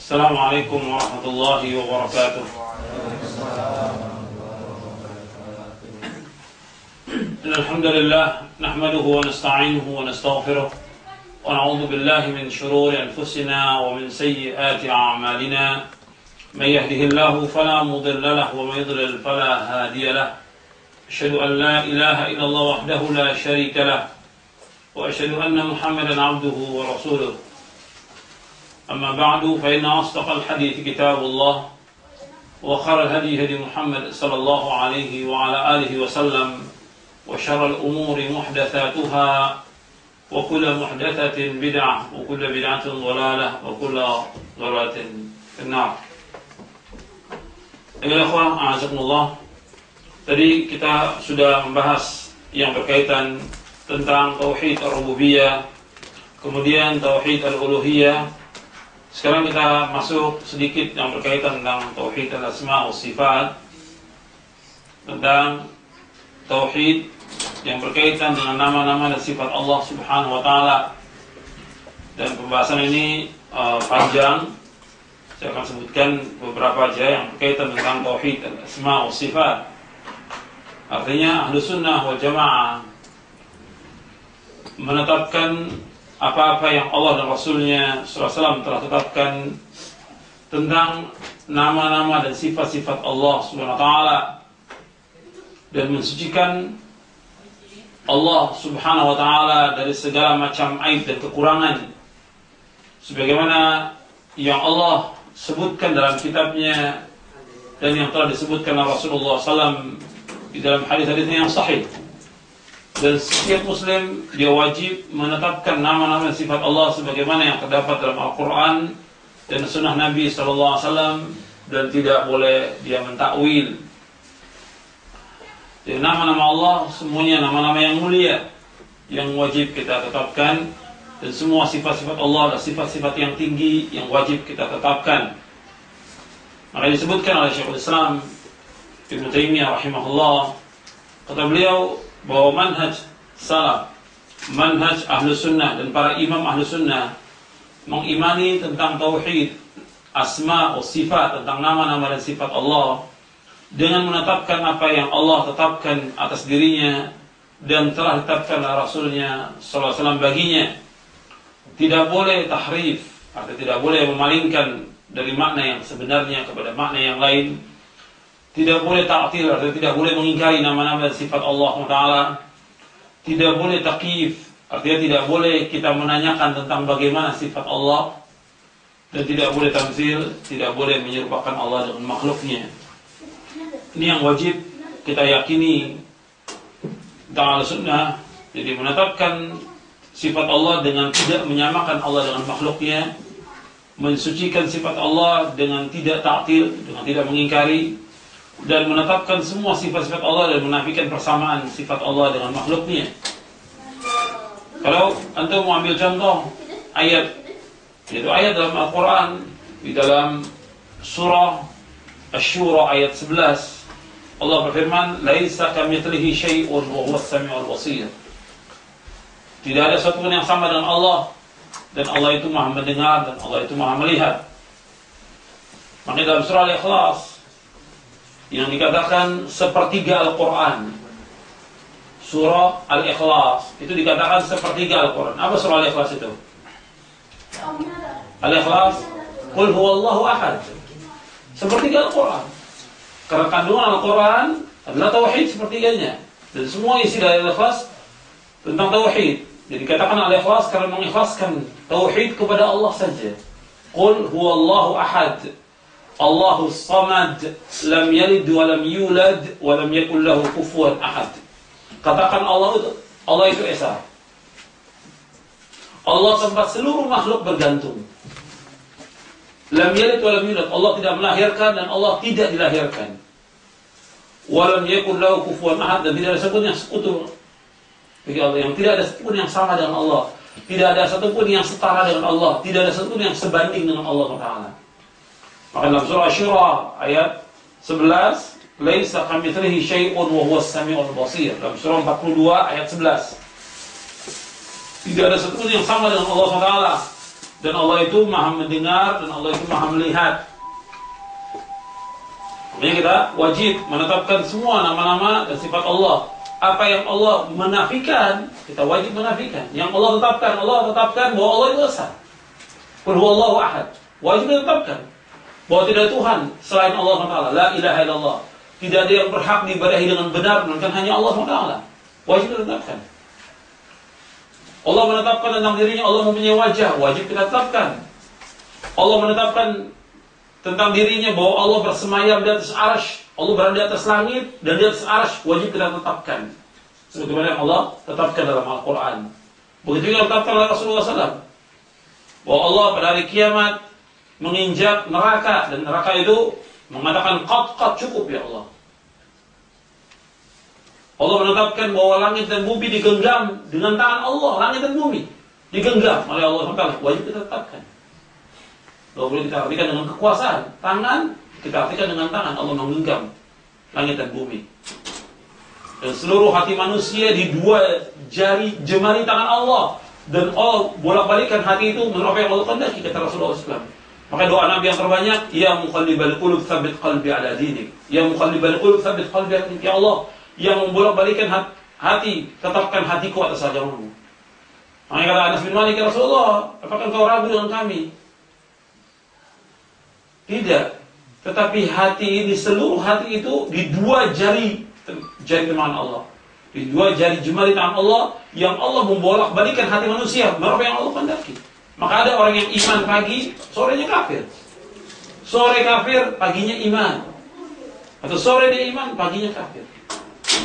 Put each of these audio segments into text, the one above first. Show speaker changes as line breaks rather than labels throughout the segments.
Assalamualaikum warahmatullahi wabarakatuh. Alhamdulillah, nahmaduhu wa nasta'inuhu wa nastaghfiruh wa na'udzu billahi min shururi anfusina wa min sayyiati a'malina. May yahdihillahu fala mudilla lahu wa may yudlil fala hadiya lahu. Asyhadu an la ilaha illallah wahdahu la syarika lahu wa asyhadu anna Muhammadan 'abduhu wa rasuluh. أما بعد فإن أصدق الحديث كتاب الله وخير الهدي هدي محمد صلى الله عليه وعلى آله وسلم وشر الأمور محدثاتها وكل محدثة بدعة وكل بدعة ضلالة وكل ضلالة في النار. Ayolah ikhwan, a'azakumullah. Tadi kita sudah membahas yang berkaitan tentang tauhid ar-rububiyah, kemudian tauhid al-uluhiyah. Sekarang kita masuk sedikit yang berkaitan tentang tauhid al-asma wa sifat, tentang tauhid yang berkaitan dengan nama-nama dan sifat Allah Subhanahu wa taala. Dan pembahasan ini panjang. Saya akan sebutkan beberapa aja yang berkaitan tentang tauhid al-asma wa sifat. Artinya Ahlus Sunnah wal Jamaah menetapkan apa-apa yang Allah dan Rasulnya SAW telah tetapkan tentang nama-nama dan sifat-sifat Allah Subhanahu wa taala, dan mensucikan Allah Subhanahu wa taala dari segala macam aib dan kekurangan, sebagaimana yang Allah sebutkan dalam kitabnya dan yang telah disebutkan oleh Rasulullah SAW di dalam hadis-hadisnya yang sahih. Dan setiap muslim dia wajib menetapkan nama-nama dan sifat Allah sebagaimana yang terdapat dalam Al-Quran dan sunnah Nabi SAW, dan tidak boleh dia mentakwil. Jadi nama-nama Allah semuanya nama-nama yang mulia yang wajib kita tetapkan, dan semua sifat-sifat Allah adalah sifat-sifat yang tinggi yang wajib kita tetapkan. Maka disebutkan oleh Syekhul Islam Ibnu Taimiyah rahimahullah, kata beliau bahwa manhaj salaf, manhaj Ahlus Sunnah dan para imam Ahlus Sunnah mengimani tentang tauhid asma wa sifat, tentang nama-nama dan sifat Allah, dengan menetapkan apa yang Allah tetapkan atas dirinya dan telah ditetapkan oleh Rasulnya sallallahu alaihi wasallam baginya. Tidak boleh tahrif, artinya tidak boleh memalingkan dari makna yang sebenarnya kepada makna yang lain. Tidak boleh ta'til, artinya tidak boleh mengingkari nama-nama dan sifat Allah Taala. Tidak boleh takyif, artinya tidak boleh kita menanyakan tentang bagaimana sifat Allah. Dan tidak boleh tamtsil, tidak boleh menyerupakan Allah dengan makhluknya. Ini yang wajib kita yakini tentang Al-Sunnah. Jadi menetapkan sifat Allah dengan tidak menyamakan Allah dengan makhluknya, mensucikan sifat Allah dengan tidak ta'til, dengan tidak mengingkari, dan menetapkan semua sifat-sifat Allah dan menafikan persamaan sifat Allah dengan makhluknya. Kalau antum mau ambil contoh ayat, yaitu ayat dalam Al-Quran, di dalam surah Asy-Syura ayat 11, Allah berfirman, "Laisa kamitslihi syai'un wa huwas samiul basir." Tidak ada sesuatu yang sama dengan Allah, dan Allah itu Maha mendengar dan Allah itu Maha melihat. Maka dalam surah Al-Ikhlas yang dikatakan sepertiga Al-Quran, surah Al-Ikhlas itu dikatakan sepertiga Al-Quran. Apa surah Al-Ikhlas itu? Al-Ikhlas, Qul huwallahu ahad, sepertiga Al-Quran. Karena kandungan Al-Quran adalah tauhid sepertiganya, dan semua isi dari Al-Ikhlas tentang tauhid. Jadi dikatakan Al-Ikhlas karena mengikhlaskan tauhid kepada Allah saja. Qul huwallahu ahad, Allahus samad, lam yalid wa lam yulad wa lam yakul lahu kufuwan ahad. Katakan Allah itu esa. Allah tempat seluruh makhluk bergantung. Lam yalid wa lam yulad, Allah tidak melahirkan dan Allah tidak dilahirkan. Wa lam yakul lahu kufuwan ahad, dan tidak ada satupun yang sekutu bagi Allah, yang tidak ada satupun yang sama dengan Allah, tidak ada satupun yang setara dengan Allah, tidak ada satupun yang sebanding dengan Allah Taala. Maka dalam surah Asy-Syura ayat 11, "Laisa kamitslihi syai'un wa huwas samiul basir." Dalam surah 42 ayat 11. Tidak ada satupun yang sama dengan Allah SWT, Dan Allah itu maha mendengar, dan Allah itu maha melihat. Makanya kita wajib menetapkan semua nama-nama dan sifat Allah. Apa yang Allah menafikan, kita wajib menafikan. Yang Allah tetapkan bahwa Allah itu esa. Qul huwallahu ahad. Wajib ditetapkan bahwa tidak ada Tuhan selain Allah SWT. La ilaha illallah. Tidak ada yang berhak diibadahi dengan benar melainkan hanya Allah SWT. Wajib ditetapkan. Allah menetapkan tentang dirinya Allah mempunyai wajah, wajib kita tetapkan. Allah menetapkan tentang dirinya bahwa Allah bersemayam di atas arsy, Allah berada di atas langit dan di atas arsy, wajib kita tetapkan. Sebagaimana yang Allah tetapkan dalam Al-Quran. Begitu juga ditetapkan oleh Rasulullah SAW bahwa Allah pada hari kiamat menginjak neraka, dan neraka itu mengatakan qad cukup ya Allah. Allah menetapkan bahwa langit dan bumi digenggam dengan tangan Allah. Langit dan bumi digenggam oleh Allah SWT. Wajib kita tetapkan. Kalau boleh kita artikan dengan kekuasaan tangan, kita artikan dengan tangan. Allah menggenggam langit dan bumi. Dan seluruh hati manusia di dua jari jemari tangan Allah. Dan Allah bolak-balikan hati itu menurut apa yang Allah kehendaki, kata Rasulullah SAW. Maka doa Nabi yang terbanyak, Ya muqallibal qulub tsabbit qalbi ala dinik. Ya muqallibal qulub tsabbit qalbi ala dinik. Ya Allah, yang membolak-balikan hati, tetapkan hatiku atas agamamu. Makanya kata Anas bin Malik, ya Rasulullah, apakah engkau ragu dengan kami? Tidak. Tetapi hati ini, seluruh hati itu di dua jari tangan Allah. Di dua jari jemari tangan Allah, yang Allah membolak-balikan hati manusia menurut yang Allah kehendaki. Maka ada orang yang iman pagi, sorenya kafir. Sore kafir, paginya iman. Atau sore dia iman, paginya kafir.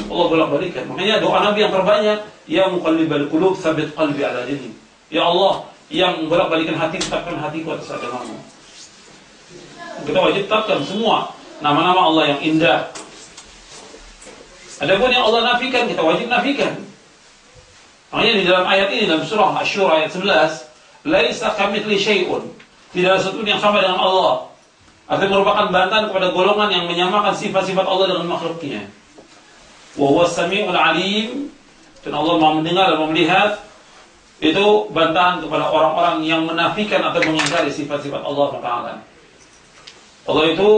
Allah bolak-balikan. Makanya doa Nabi yang terbanyak, Ya muqallibal qulub tsabbit qalbi ala dinik. Ya Allah, yang bolak-balikan hati, tetapkan hatiku atas agamamu. Kita wajib tetapkan semua nama-nama Allah yang indah. Adapun yang Allah nafikan, kita wajib nafikan. Makanya di dalam ayat ini, dalam surah Asy-Syura ayat 11, laisa kamitsli syai'un. Tidak ada sesuatu yang sama dengan Allah. Artinya merupakan bantahan kepada golongan yang menyamakan sifat-sifat Allah dengan makhluknya. Wa huwas sami'ul alim, dan Allah Maha mendengar dan melihat. Itu bantahan kepada orang-orang yang menafikan atau mengingkari sifat-sifat Allah Taala. Allah itu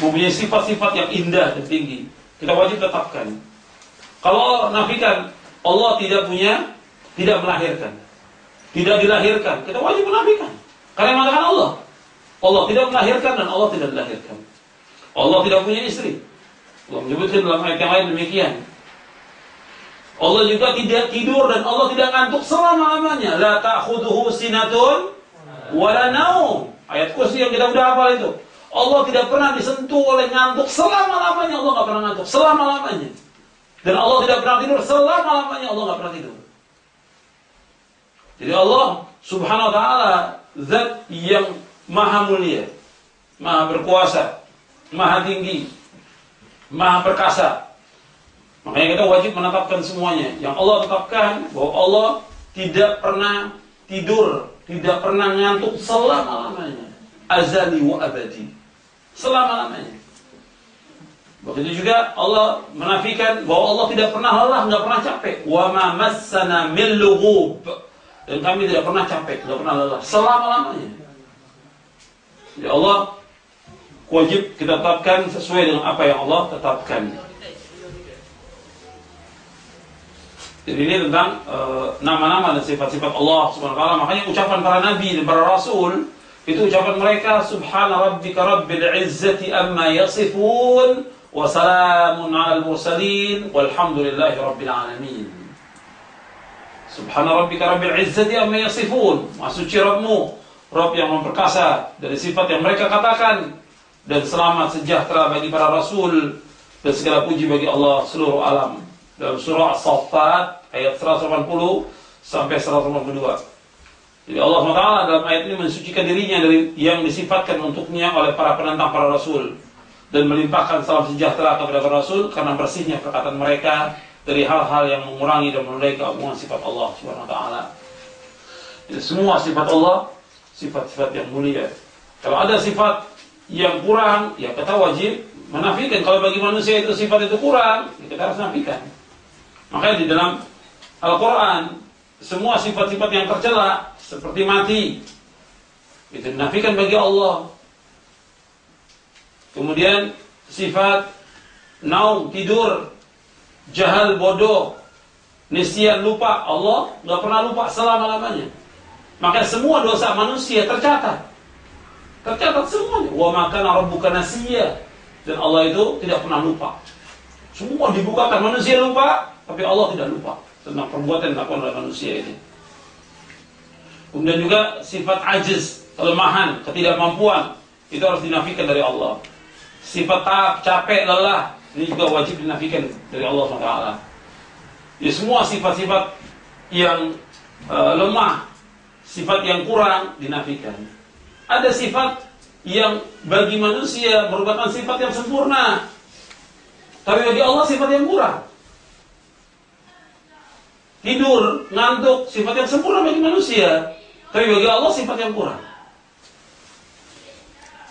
mempunyai sifat-sifat yang indah dan tinggi. Kita wajib tetapkan. Kalau nafikan Allah tidak melahirkan, tidak dilahirkan, kita wajib menafikan. Karena mengatakan Allah tidak melahirkan dan Allah tidak dilahirkan. Allah tidak punya istri. Allah menyebutkan dalam ayat yang lain demikian. Allah juga tidak tidur dan Allah tidak ngantuk selama-lamanya. La ta'khudhuhu sinatun wala naum. Ayat kursi yang kita udah hafal itu. Allah tidak pernah disentuh oleh ngantuk selama-lamanya. Allah enggak pernah ngantuk selama-lamanya. Dan Allah tidak pernah tidur selama-lamanya. Allah enggak pernah tidur. Jadi Allah Subhanahu wa taala zat yang maha mulia, maha berkuasa, maha tinggi, maha perkasa. Makanya kita wajib menetapkan semuanya. Yang Allah tetapkan bahwa Allah tidak pernah tidur, tidak pernah ngantuk selama-lamanya. Azali wa abadi. Selama-lamanya. Begitu juga Allah menafikan bahwa Allah tidak pernah lelah, tidak pernah capek. Wa ma massana min lughub. Dan kami tidak pernah capek, tidak pernah lelah selama-lamanya. Jadi Allah wajib kita tetapkan sesuai dengan apa yang Allah tetapkan. Jadi ini tentang nama-nama dan sifat-sifat Allah Subhanahu wa taala. Makanya ucapan para nabi dan para rasul itu ucapan mereka, Subhana rabbika rabbil izzati amma yasifun wa salamun 'alal mursalin walhamdulillahi rabbil alamin. Subhana rabbika rabbil izzati amma yasifun. Maha suci Rabbmu, Rabb yang memperkasa dari sifat yang mereka katakan, dan selamat sejahtera bagi para rasul dan segala puji bagi Allah seluruh alam. Dalam surah As-Saffat ayat 180 sampai 182. Jadi Allah SWT dalam ayat ini mensucikan dirinya dari yang disifatkan untuknya oleh para penentang para rasul, dan melimpahkan salam sejahtera kepada para rasul karena bersihnya perkataan mereka dari hal-hal yang mengurangi dan menodai keagungan sifat Allah Subhanahu wa taala. Jadi semua sifat Allah sifat-sifat yang mulia. Kalau ada sifat yang kurang, ya kita wajib menafikan. Kalau bagi manusia itu sifat itu kurang, ya kita harus nafikan. Makanya di dalam Al-Quran semua sifat-sifat yang tercela seperti mati itu dinafikan bagi Allah. Kemudian sifat naum, tidur, jahal, bodoh, nisyan, lupa, Allah nggak pernah lupa selama-lamanya. Maka semua dosa manusia tercatat semuanya. Wa ma kana rabbuka nasiya, dan Allah itu tidak pernah lupa. Semua dibukakan, manusia lupa, tapi Allah tidak lupa tentang perbuatan yang dilakukan oleh manusia ini. Kemudian juga sifat ajiz, kelemahan, ketidakmampuan, itu harus dinafikan dari Allah. Sifat taab, capek, lelah, ini juga wajib dinafikan dari Allah SWT. Ya, semua sifat-sifat yang lemah, sifat yang kurang dinafikan. Ada sifat yang bagi manusia merupakan sifat yang sempurna, tapi bagi Allah sifat yang kurang. Tidur, ngantuk, sifat yang sempurna bagi manusia, tapi bagi Allah sifat yang kurang.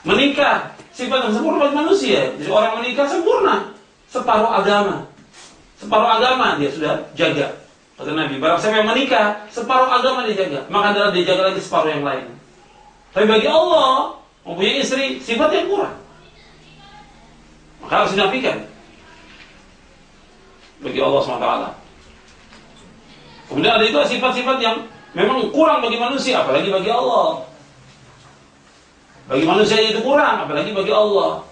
Menikah, sifat yang sempurna bagi manusia. Jadi orang menikah sempurna, separuh agama dia sudah jaga. Kata Nabi, barang siapa yang menikah, separuh agama dia jaga, maka adalah dia jaga lagi separuh yang lain. Tapi bagi Allah, mempunyai istri, sifat yang kurang, maka harus dinafikan bagi Allah SWT. Kemudian ada juga sifat-sifat yang memang kurang bagi manusia, apalagi bagi Allah. Bagi manusia itu kurang, apalagi bagi Allah.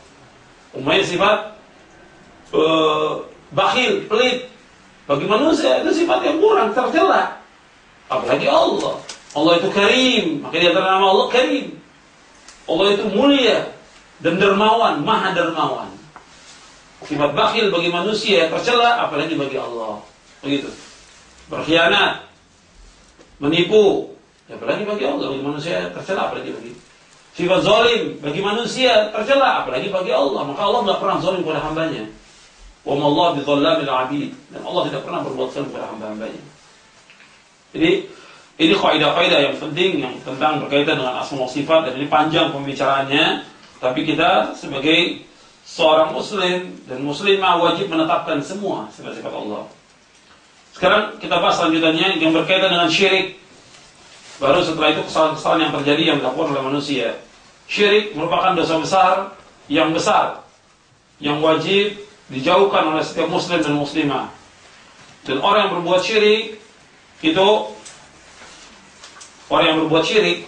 Umumnya sifat bakhil, pelit, bagi manusia itu sifat yang kurang, tercela, apalagi Allah. Allah itu karim, maka di antara nama Allah karim. Allah itu mulia dan dermawan, maha dermawan. Sifat bakhil bagi manusia tercela, apalagi bagi Allah. Begitu. Berkhianat, menipu, apalagi bagi Allah. Bagi manusia tercela, apalagi bagi. Sifat zalim bagi manusia tercela, apalagi bagi Allah. Maka Allah tidak pernah zalim kepada hambanya. Wa ma Allah bidzalamil 'abid, dan Allah tidak pernah berbuat zalim kepada hamba-hambanya. Jadi ini kaidah-kaidah yang penting yang tentang berkaitan dengan asma wa sifat, dan ini panjang pembicaraannya, tapi kita sebagai seorang muslim dan muslimah wajib menetapkan semua sifat-sifat Allah. Sekarang kita bahas selanjutnya yang berkaitan dengan syirik. Baru setelah itu kesalahan-kesalahan yang terjadi yang dilakukan oleh manusia. Syirik merupakan dosa besar, yang wajib dijauhkan oleh setiap muslim dan muslimah. Dan orang yang berbuat syirik itu, orang yang berbuat syirik,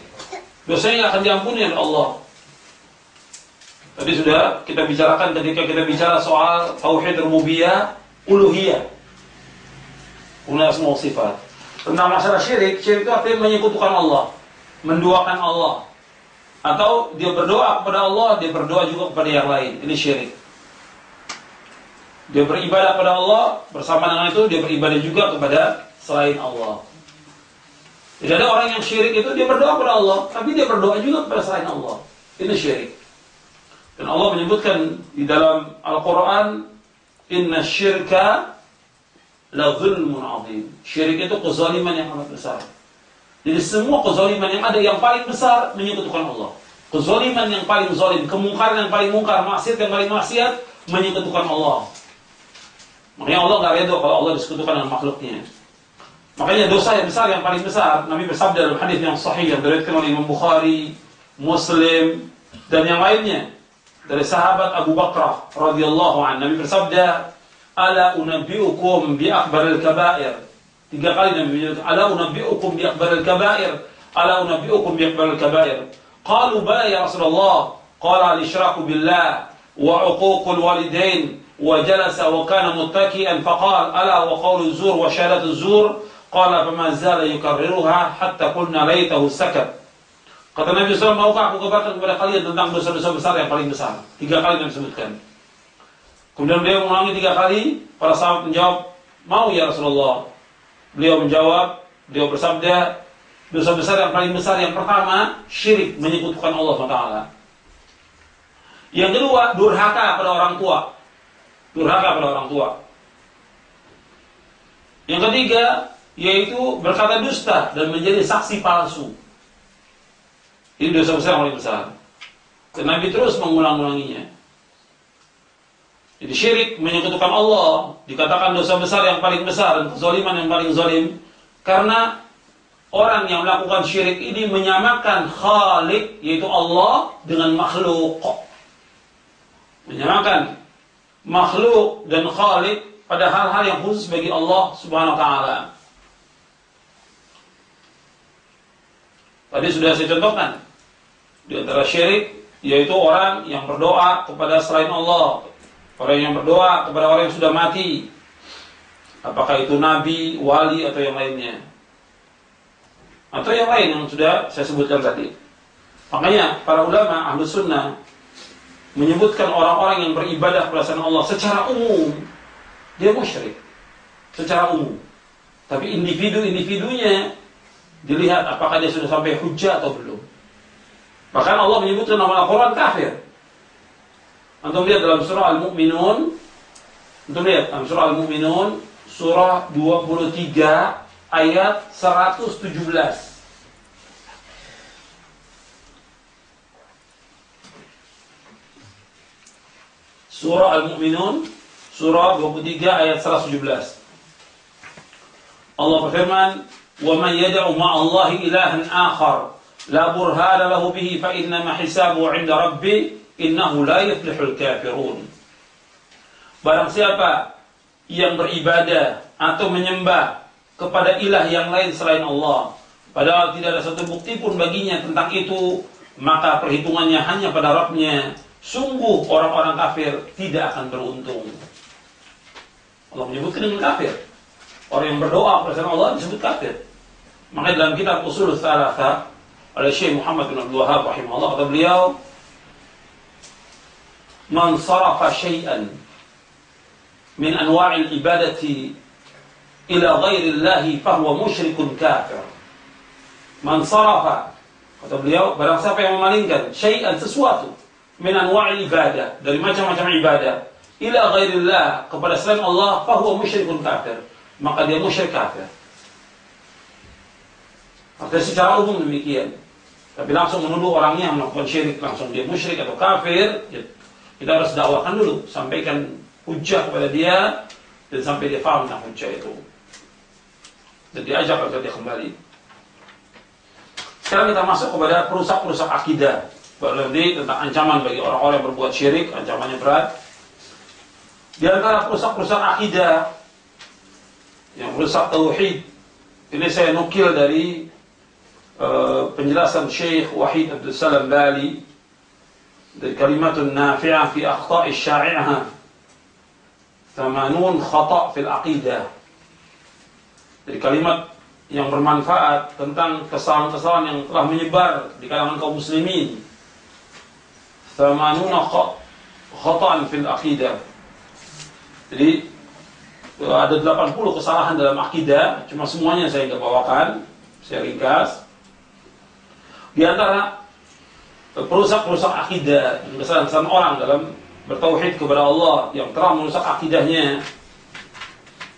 dosanya akan diampuni oleh Allah. Tadi sudah kita bicarakan ketika kita bicara soal tauhid rububiyah, uluhiyah, punya semua sifat. Tentang masalah syirik itu artinya menyekutukan Allah, menduakan Allah, atau dia berdoa kepada Allah, dia berdoa juga kepada yang lain. Ini syirik. Dia beribadah kepada Allah, bersama dengan itu dia beribadah juga kepada selain Allah. Tidak ada orang yang syirik itu dia berdoa kepada Allah, tapi dia berdoa juga kepada selain Allah. Ini syirik. Dan Allah menyebutkan di dalam Al-Quran, Inna syirka la zulmun azim. Syirik itu kezaliman yang amat besar. Jadi semua kezaliman yang ada, yang paling besar menyekutukan Allah. Kezaliman yang paling zalim, kemungkaran yang paling mungkar, maksiat yang paling maksiat, menyekutukan Allah. Makanya Allah nggak redha kalau Allah disekutukan dengan makhluknya. Makanya dosa yang besar, yang paling besar, Nabi bersabda dalam hadis yang sahih yang diriwayatkan oleh Imam Bukhari, Muslim, dan yang lainnya dari sahabat Abu Bakrah radhiyallahu anhu. Nabi bersabda, "Ala unabbiukum bi akbaril kaba'ir." 3 kali Nabi menyebutkan, "Ala unabbiukum bi akbaril kaba'ir." Ala unabbiukum bi akbaril kaba'ir. Qalu bala ya Rasulullah. Qala al-isyraku billah wa 'uququl walidain wa jalasa wa kana muttaki'an faqala ala wa qawlu zur wa syahadatu zur. Qala fama zala yukarriruha hatta qulna laitahu sakat. Kata Nabi SAW, maukah aku kabarkan kepada kalian tentang dosa-dosa besar yang paling besar? 3 kali Nabi sebutkan. Kemudian beliau mengulangi 3 kali. Para sahabat menjawab, mau ya Rasulullah. Beliau bersabda, dosa besar yang paling besar yang pertama, syirik, menyekutukan Allah SWT. Yang kedua, durhaka pada orang tua. Durhaka pada orang tua. Yang ketiga, yaitu berkata dusta dan menjadi saksi palsu. Ini dosa besar yang paling besar. Dan Nabi terus mengulang-ulanginya. Jadi syirik, menyekutukan Allah, dikatakan dosa besar yang paling besar dan kezaliman yang paling zalim, Karena orang yang melakukan syirik ini menyamakan Khalik, yaitu Allah, dengan makhluk. Menyamakan makhluk dan Khalik pada hal-hal yang khusus bagi Allah Subhanahu wa taala. Tadi sudah saya contohkan. Di antara syirik yaitu orang yang berdoa kepada selain Allah, orang yang berdoa kepada orang yang sudah mati, apakah itu nabi, wali, atau yang lainnya, atau yang lain yang sudah saya sebutkan tadi. Makanya para ulama Ahlus Sunnah menyebutkan orang-orang yang beribadah kepada selain Allah secara umum dia musyrik, secara umum. Tapi individu-individunya dilihat apakah dia sudah sampai hujjah atau belum. Bahkan Allah menyebutkan nama Al-Quran kafir. Antum lihat dalam surah Al-Mu'minun, surah 23 ayat 117. Surah Al-Mu'minun, surah 23 ayat 117. Allah berfirman, "Wa man yad'u ma'allahi ilahan akhar la burhana lahu bihi fa innama hisabuhu 'inda rabbi innahu la yuflihul kafirun." Barang siapa yang beribadah atau menyembah kepada ilah yang lain selain Allah, padahal tidak ada satu bukti pun baginya tentang itu, maka perhitungannya hanya pada Rabb-Nya. Sungguh orang-orang kafir tidak akan beruntung. Allah menyebutkan dengan kafir. Orang yang berdoa kepada Allah disebut kafir. Makanya dalam kitab Ushul Tsalatsa oleh Syekh Muhammad bin Abdul Wahhab rahimahullah, kata beliau, "Man sarafa syai'an min anwa'il ibadati ila ghairi Allah fa huwa musyrikun kafir." Man sarafa, kata beliau, barang siapa yang memalingkan syai'an, sesuatu, min anwa'il ibadah, dari macam-macam ibadah, ila ghairi Allah, kepada selain Allah, fa huwa musyrikun kafir, maka dia musyrik kafir. Artinya secara umum demikian. Tapi langsung menuduh orangnya yang melakukan syirik langsung dia musyrik atau kafir, ya, kita harus dakwakan dulu, sampaikan hujah kepada dia dan sampai dia paham tentang hujah itu, dan diajak agar dia kembali. Sekarang kita masuk kepada perusak-perusak akidah. Baru nanti tentang ancaman bagi orang-orang yang berbuat syirik, ancamannya berat. Di antara perusak-perusak akidah yang merusak tauhid, ini saya nukil dari penjelasan Syekh Wahid Abdul Salam Bali dari Kalimatun Nafi'ah fi Akhta'i Syai'ah 80 khata' fil aqidah. Dari kalimat yang bermanfaat tentang kesalahan-kesalahan yang telah menyebar di kalangan kaum muslimin. 80 khata'an fil aqidah. Jadi ada 80 kesalahan dalam akidah, cuma semuanya saya tidak bawakan, saya ringkas. Di antara perusak-perusak akidah, kesalahan-kesalahan orang dalam bertauhid kepada Allah yang telah merusak akidahnya.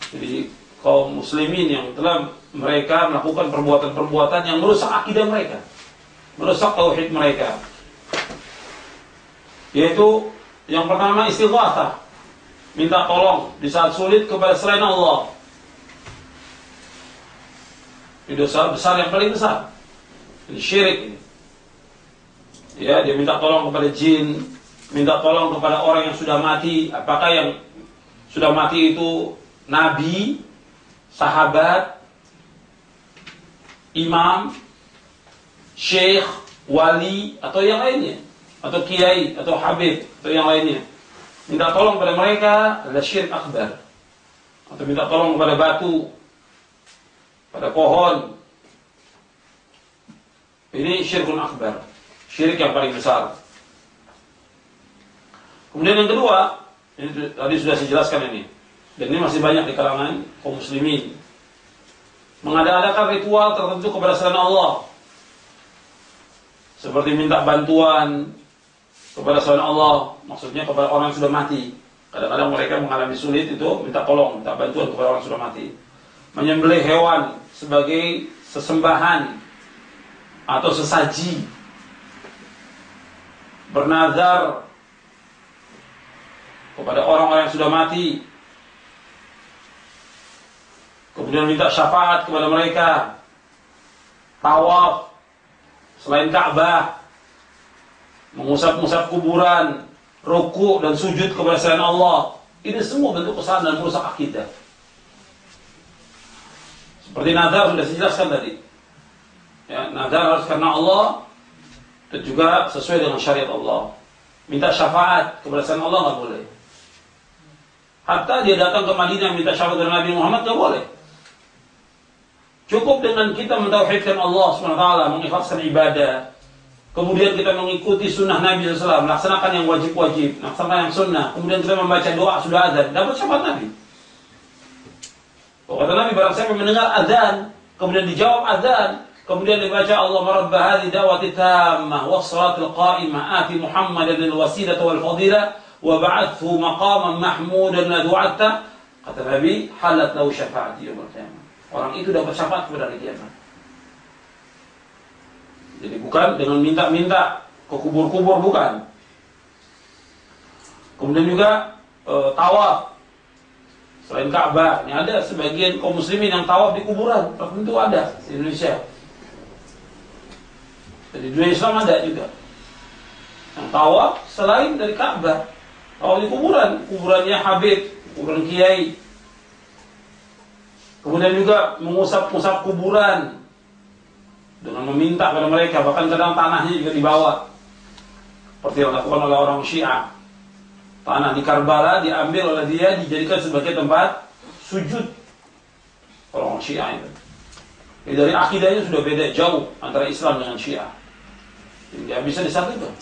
Jadi kaum muslimin yang telah mereka melakukan perbuatan-perbuatan yang merusak akidah mereka, merusak tauhid mereka. Yaitu yang pertama istighatsah, minta tolong di saat sulit kepada selain Allah. Ini dosa besar yang paling besar. Ini syirik ini. Ya, dia minta tolong kepada jin, minta tolong kepada orang yang sudah mati. Apakah yang sudah mati itu nabi, sahabat, imam, syekh, wali, atau yang lainnya, atau kiai, atau habib, atau yang lainnya. Minta tolong kepada mereka adalah syirik akbar. Atau minta tolong kepada batu, pada pohon. Ini syirkun akbar, syirik yang paling besar. Kemudian yang kedua, ini tadi sudah saya jelaskan ini, dan ini masih banyak di kalangan kaum muslimin, mengada-adakan ritual tertentu kepada selain Allah, seperti minta bantuan kepada selain Allah, maksudnya kepada orang yang sudah mati. Kadang-kadang mereka mengalami sulit itu, minta tolong, minta bantuan kepada orang yang sudah mati. Menyembelih hewan sebagai sesembahan atau sesaji, bernazar kepada orang-orang yang sudah mati. Kemudian kemudian minta syafaat kepada mereka, tawaf selain Ka'bah, mengusap-usap kuburan, rukuk dan sujud kepada selain Allah. Ini semua bentuk kesalahan dan merusak akidah. Seperti nazar sudah saya jelaskan tadi. Ya, nazar harus karena Allah dan juga sesuai dengan syariat Allah. Minta syafaat kepada selain Allah nggak boleh. Hatta dia datang ke Madinah minta syafaat kepada Nabi Muhammad nggak boleh. Cukup dengan kita mentauhidkan Allah SWT, mengikhlaskan ibadah, kemudian kita mengikuti sunnah Nabi SAW, melaksanakan yang wajib-wajib, melaksanakan yang sunnah, kemudian kita membaca doa sudah azan, dapat syafaat Nabi. Kata Nabi, barang siapa mendengar azan, kemudian dijawab azan, kemudian dibaca Allahumma rabb hadhihi da'wati tammah was-salatil qa'imah ati Muhammadan al-wasilata wal fadilah wa ba'athu maqaman mahmudan la du'atta, kata Nabi, halat lahu syafa'ati yaumil qiyamah. Orang itu dapat syafaat kepada hari kiamat. Jadi bukan dengan minta-minta ke kubur-kubur, bukan. Kemudian juga tawaf selain Ka'bah. Ini ada sebagian kaum muslimin yang tawaf di kuburan, tertentu ada di Indonesia. Jadi di dunia Islam ada juga yang tawaf selain dari Ka'bah, tawaf di kuburan, kuburannya Habib, kuburan Kiai. Kemudian juga mengusap-usap kuburan dengan meminta kepada mereka, bahkan kadang tanahnya juga dibawa, seperti yang dilakukan oleh orang Syiah. Tanah di Karbala diambil oleh dia, dijadikan sebagai tempat sujud orang Syiah itu. Jadi dari akidahnya sudah beda jauh antara Islam dengan Syiah. Jadi dia bisa disatukan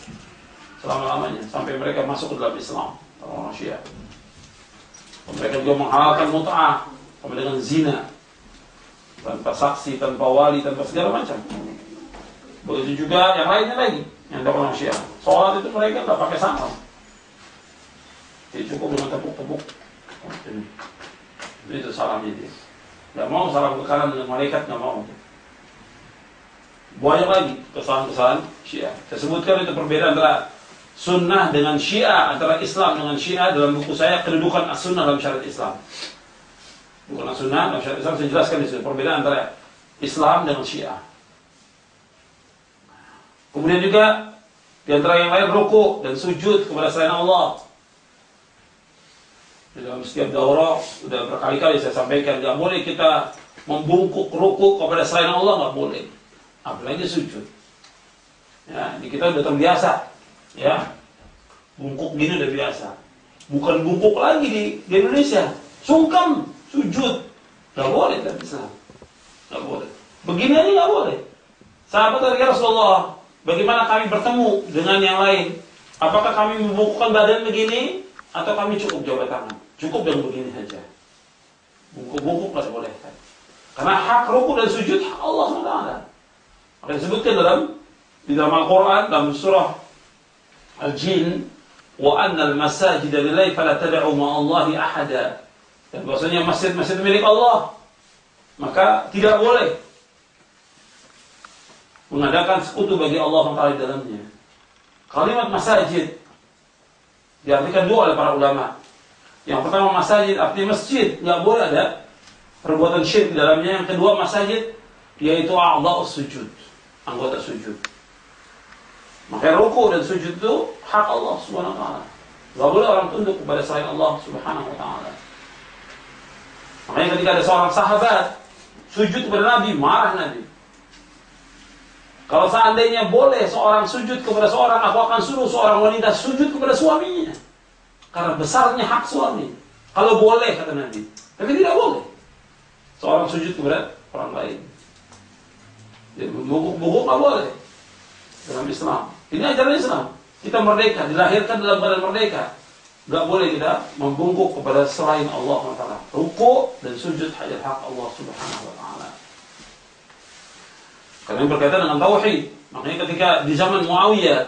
selama-lamanya sampai mereka masuk ke dalam Islam, orang Syiah. Mereka juga menghalalkan mut'ah sama dengan zina, tanpa saksi, tanpa wali, tanpa segala macam. Begitu juga yang lainnya lagi, yang ada orang Syiah. Sholat itu mereka nggak pakai sandal, jadi cukup dengan tepuk-tepuk. Itu salamnya dia. Nggak mau salam ke kanan dengan malaikat, nggak mau. Banyak lagi kesalahan-kesalahan Syiah. Saya sebutkan itu perbedaan antara sunnah dengan Syiah, antara Islam dengan Syiah dalam buku saya, kedudukan as-sunnah dalam syariat Islam. Bukan as-sunnah dalam syariat Islam, saya jelaskan di sini perbedaan antara Islam dengan Syiah. Kemudian juga di antara yang lain rukuk dan sujud kepada selain Allah. Di dalam setiap daurah sudah berkali-kali saya sampaikan, nggak boleh kita membungkuk rukuk kepada selain Allah, nggak boleh. Apalagi sujud. Ya, di kita sudah terbiasa, ya, bungkuk gini udah biasa. Bukan bungkuk lagi di Indonesia, sungkem. Sujud, nggak boleh dalam Islam, nggak boleh. Begini aja nggak boleh. Sahabat dari Rasulullah, bagaimana kami bertemu dengan yang lain? Apakah kami membungkukkan badan begini, atau kami cukup jabat tangan? Cukup dengan begini saja. Bungkuk-bungkuk nggak boleh. Karena hak rukuk dan sujud hak Allah SWT. Maka disebutkan di dalam Al-Quran dalam surah Al-Jin, wa annal masajida lillahi fala tad'u ma'allahi ahada. Dan bahwasanya masjid-masjid milik Allah, maka tidak boleh mengadakan sekutu bagi Allah SWT di dalamnya. Kalimat masajid diartikan dua oleh para ulama. Yang pertama masajid artinya masjid, nggak boleh ada perbuatan syirik di dalamnya. Yang kedua masajid yaitu a'dha'us sujud, anggota sujud. Maka rukuk dan sujud itu hak Allah Subhanahu wa taala. Nggak boleh orang tunduk kepada selain Allah Subhanahu wa taala. Makanya ketika ada seorang sahabat sujud kepada Nabi, marah Nabi. Kalau seandainya boleh seorang sujud kepada seorang, aku akan suruh seorang wanita sujud kepada suaminya. Karena besarnya hak suami. Kalau boleh, kata Nabi. Tapi tidak boleh seorang sujud kepada orang lain. Jadi bungkuk-bungkuk nggak boleh dalam Islam. Ini ajaran Islam. Kita merdeka, dilahirkan dalam badan merdeka. Gak boleh kita membungkuk kepada selain Allah SWT. Rukuk dan sujud hanya hak Allah Subhanahu wa taala. Karena ini berkaitan dengan tauhid. Makanya ketika di zaman Muawiyah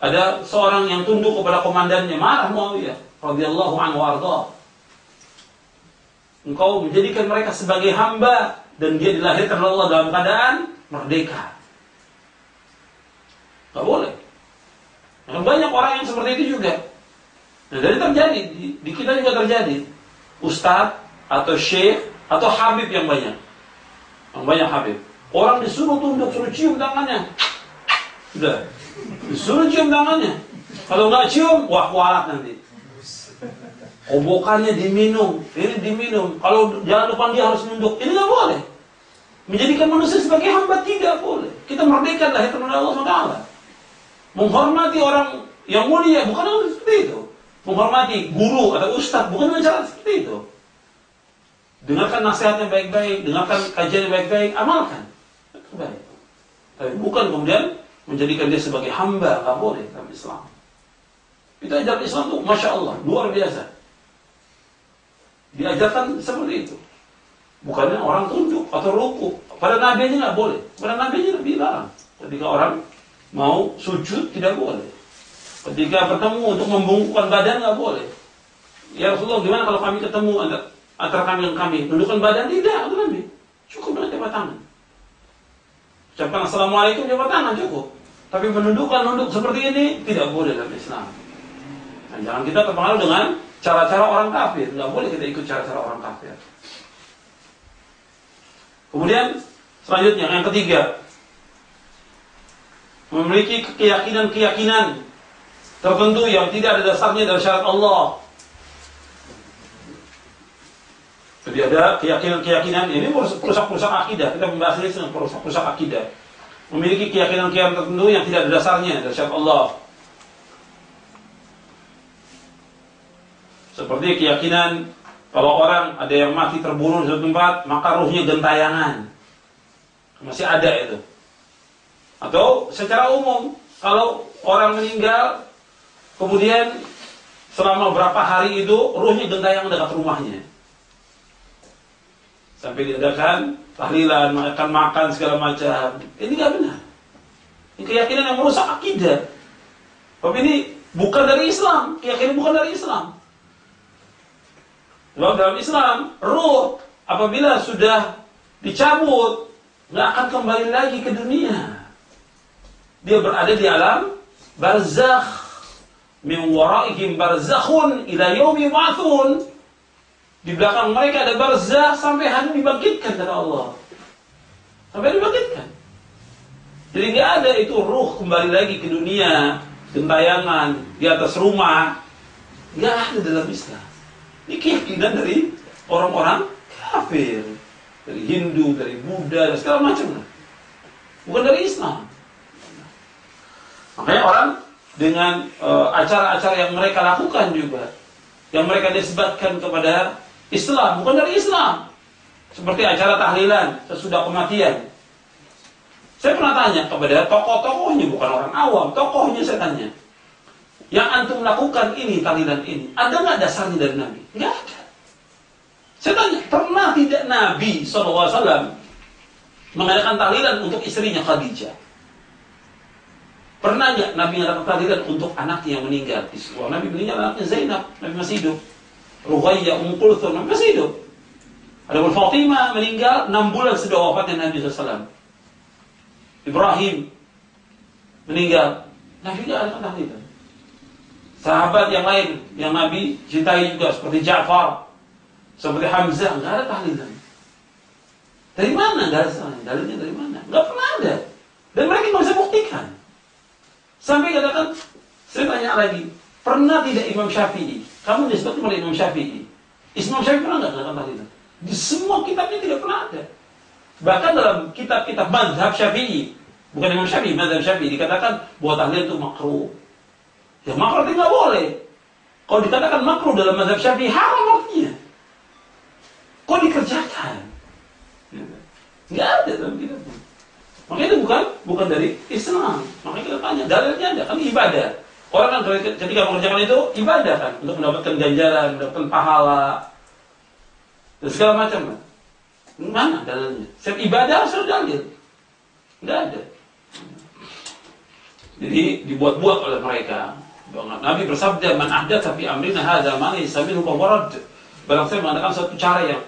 ada seorang yang tunduk kepada komandannya, marah Muawiyah radhiyallahu anhu warda. Engkau menjadikan mereka sebagai hamba dan dia dilahirkan oleh Allah dalam keadaan merdeka. Gak boleh. Nah, banyak orang yang seperti itu juga. Nah, jadi terjadi di kita juga terjadi. Ustadz atau syekh Atau Habib yang banyak. Yang banyak Habib. Orang disuruh tunduk, suruh cium tangannya. Sudah. Disuruh cium tangannya. Kalau nggak cium, wah kualat nanti. Kobokannya diminum, ini diminum. Kalau jalan depan dia harus nunduk. Ini nggak boleh. Menjadikan manusia sebagai hamba tidak boleh. Kita merdeka lahir dari Allah SWT. Menghormati orang yang mulia bukan dengan seperti itu. Menghormati guru atau ustadz bukan dengan cara seperti itu. Dengarkan nasihatnya baik-baik, dengarkan kajiannya baik-baik, amalkan. Baik. Tapi bukan kemudian menjadikan dia sebagai hamba, nggak boleh dalam Islam. Itu ajaran Islam tuh, masya Allah, luar biasa. Diajarkan seperti itu. Bukannya orang tunduk atau ruku. Pada Nabi aja nggak boleh. Pada Nabi aja Nabi larang. Ketika orang mau sujud tidak boleh. Ketika bertemu untuk membungkukkan badan nggak boleh. Ya Rasulullah, gimana kalau kami ketemu antara kami dan kami? Tundukkan badan tidak, kata Nabi. Cukup dengan jabat tangan. Ucapkan assalamualaikum jabat tangan cukup. Tapi nunduk seperti ini tidak boleh dalam Islam. Nah, jangan kita terpengaruh dengan cara-cara orang kafir. Nggak boleh kita ikut cara-cara orang kafir. Kemudian selanjutnya yang ketiga, memiliki keyakinan-keyakinan tertentu yang tidak ada dasarnya dari syariat Allah. Jadi ada keyakinan-keyakinan ini perusak-perusak akidah. Kita membahas ini tentang perusak-perusak akidah. Memiliki keyakinan-keyakinan tertentu yang tidak ada dasarnya dari syariat Allah. Seperti keyakinan kalau orang ada yang mati terbunuh di suatu tempat, maka ruhnya gentayangan. Masih ada itu. Atau secara umum, kalau orang meninggal, kemudian selama berapa hari itu ruhnya gentayangan dekat rumahnya. Sampai diadakan tahlilan, makan segala macam. Ini nggak benar. Ini keyakinan yang merusak akidah. Tapi ini bukan dari Islam. Keyakinan bukan dari Islam. Sebab dalam Islam, ruh apabila sudah dicabut, nggak akan kembali lagi ke dunia. Dia berada di alam barzakh. Min waraihim barzakhun ila yaumi yub'atsun. Di belakang mereka ada barzakh sampai hari dibangkitkan kata Allah. Sampai dibangkitkan. Jadi nggak ada itu ruh kembali lagi ke dunia, gentayangan di atas rumah. Nggak ada dalam Islam. Ini keyakinan dari orang-orang kafir, dari Hindu, dari Buddha, dan segala macam. Bukan dari Islam. Makanya orang dengan acara-acara yang mereka lakukan juga, yang mereka nisbatkan kepada Islam, bukan dari Islam. Seperti acara tahlilan sesudah kematian. Saya pernah tanya kepada tokoh-tokohnya, bukan orang awam, tokohnya saya tanya. Yang antum lakukan ini, tahlilan ini, ada nggak dasarnya dari Nabi? Nggak ada. Saya tanya, pernah tidak Nabi SAW mengadakan tahlilan untuk istrinya Khadijah? Pernah nggak Nabi mengadakan tahlilan untuk anaknya yang meninggal? Nabi meninggal, anaknya Zainab, Nabi masih hidup. Ruqayyah, Kulthum, Nabi masih hidup. Ada Fatimah meninggal 6 bulan sudah wafatnya Nabi SAW. Ibrahim meninggal, Nabi nggak ada tahlilan. Sahabat yang lain yang Nabi cintai juga seperti Ja'far, seperti Hamzah, nggak ada tahlilan. Dari mana dasarnya? Dalilnya dari mana? Nggak pernah ada. Dan mereka nggak bisa buktikan. Sampai katakan, saya tanya lagi, pernah tidak Imam Syafi'i? Kamu disebut oleh Imam Syafi'i. Imam Syafi'i pernah nggak melakukan tahlilan? Di semua kitabnya tidak pernah ada. Bahkan dalam kitab-kitab mazhab Syafi'i, bukan Imam Syafi'i, mazhab Syafi'i dikatakan bahwa tahlilan itu makruh. Ya makruh itu nggak boleh. Kalau dikatakan makruh dalam mazhab Syafi'i, haram artinya. Kok dikerjakan? Nggak ada dalam kitabnya. Makanya itu bukan dari Islam. Makanya kita tanya, dalilnya ada, kan ibadah. Orang kan ketika mengerjakan itu ibadah kan, untuk mendapatkan ganjaran, mendapatkan pahala, dan segala macam kan. Mana dalilnya? Setiap ibadah harus ada dalil. Nggak ada. Jadi dibuat-buat oleh mereka. Nabi bersabda, "Man ahdatsa fi amrina hadza ma laysa minhu fa huwa radd." Barang saya mengadakan satu cara yang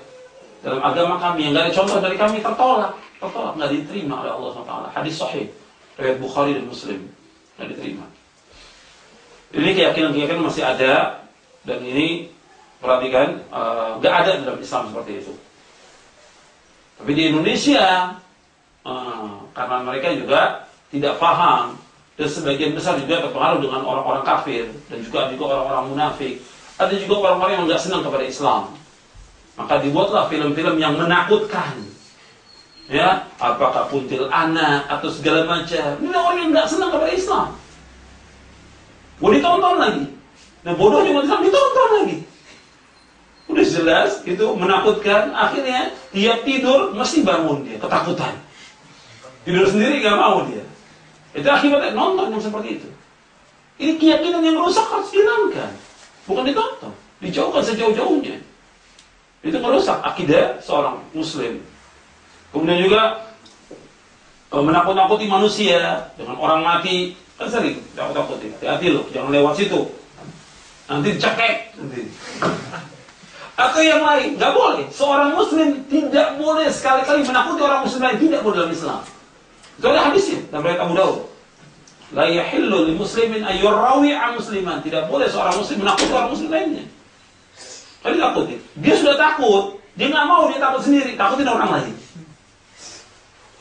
dalam agama kami yang nggak ada contoh dari kami, tertolak, nggak diterima oleh Allah SWT. Hadis sahih riwayat Bukhari dan Muslim, nggak diterima. Ini keyakinan masih ada, dan ini perhatikan, nggak ada dalam Islam seperti itu. Tapi di Indonesia, karena mereka juga tidak paham, dan sebagian besar juga terpengaruh dengan orang-orang kafir, dan juga orang-orang munafik. Ada juga orang-orang yang nggak senang kepada Islam. Maka dibuatlah film-film yang menakutkan. Ya, apakah kuntilanak atau segala macam. Ini orang yang nggak senang kepada Islam. Mau ditonton lagi. Nah, bodohnya umat Islam ditonton lagi. Udah jelas itu menakutkan. Akhirnya tiap tidur mesti bangun dia, ketakutan. Tidur sendiri gak mau dia. Itu akibatnya nonton yang seperti itu. Ini keyakinan yang rusak harus dihilangkan, bukan ditonton, dijauhkan sejauh-jauhnya. Itu merusak akidah seorang muslim. Kemudian juga menakut-nakuti manusia dengan orang mati, kan sering takut-takuti. Hati-hati loh, jangan lewat situ. Nanti dicekek nanti. Atau yang lain, nggak boleh. Seorang muslim tidak boleh sekali-kali menakuti orang muslim lain, tidak boleh dalam Islam. Itu ada hadisnya dalam riwayat Abu Dawud. La yahillu lil muslimin ay yurawi'a musliman. Tidak boleh seorang muslim menakuti orang muslim lainnya. Kalau ditakuti, dia sudah takut, dia nggak mau, dia takut sendiri, takutin orang lain.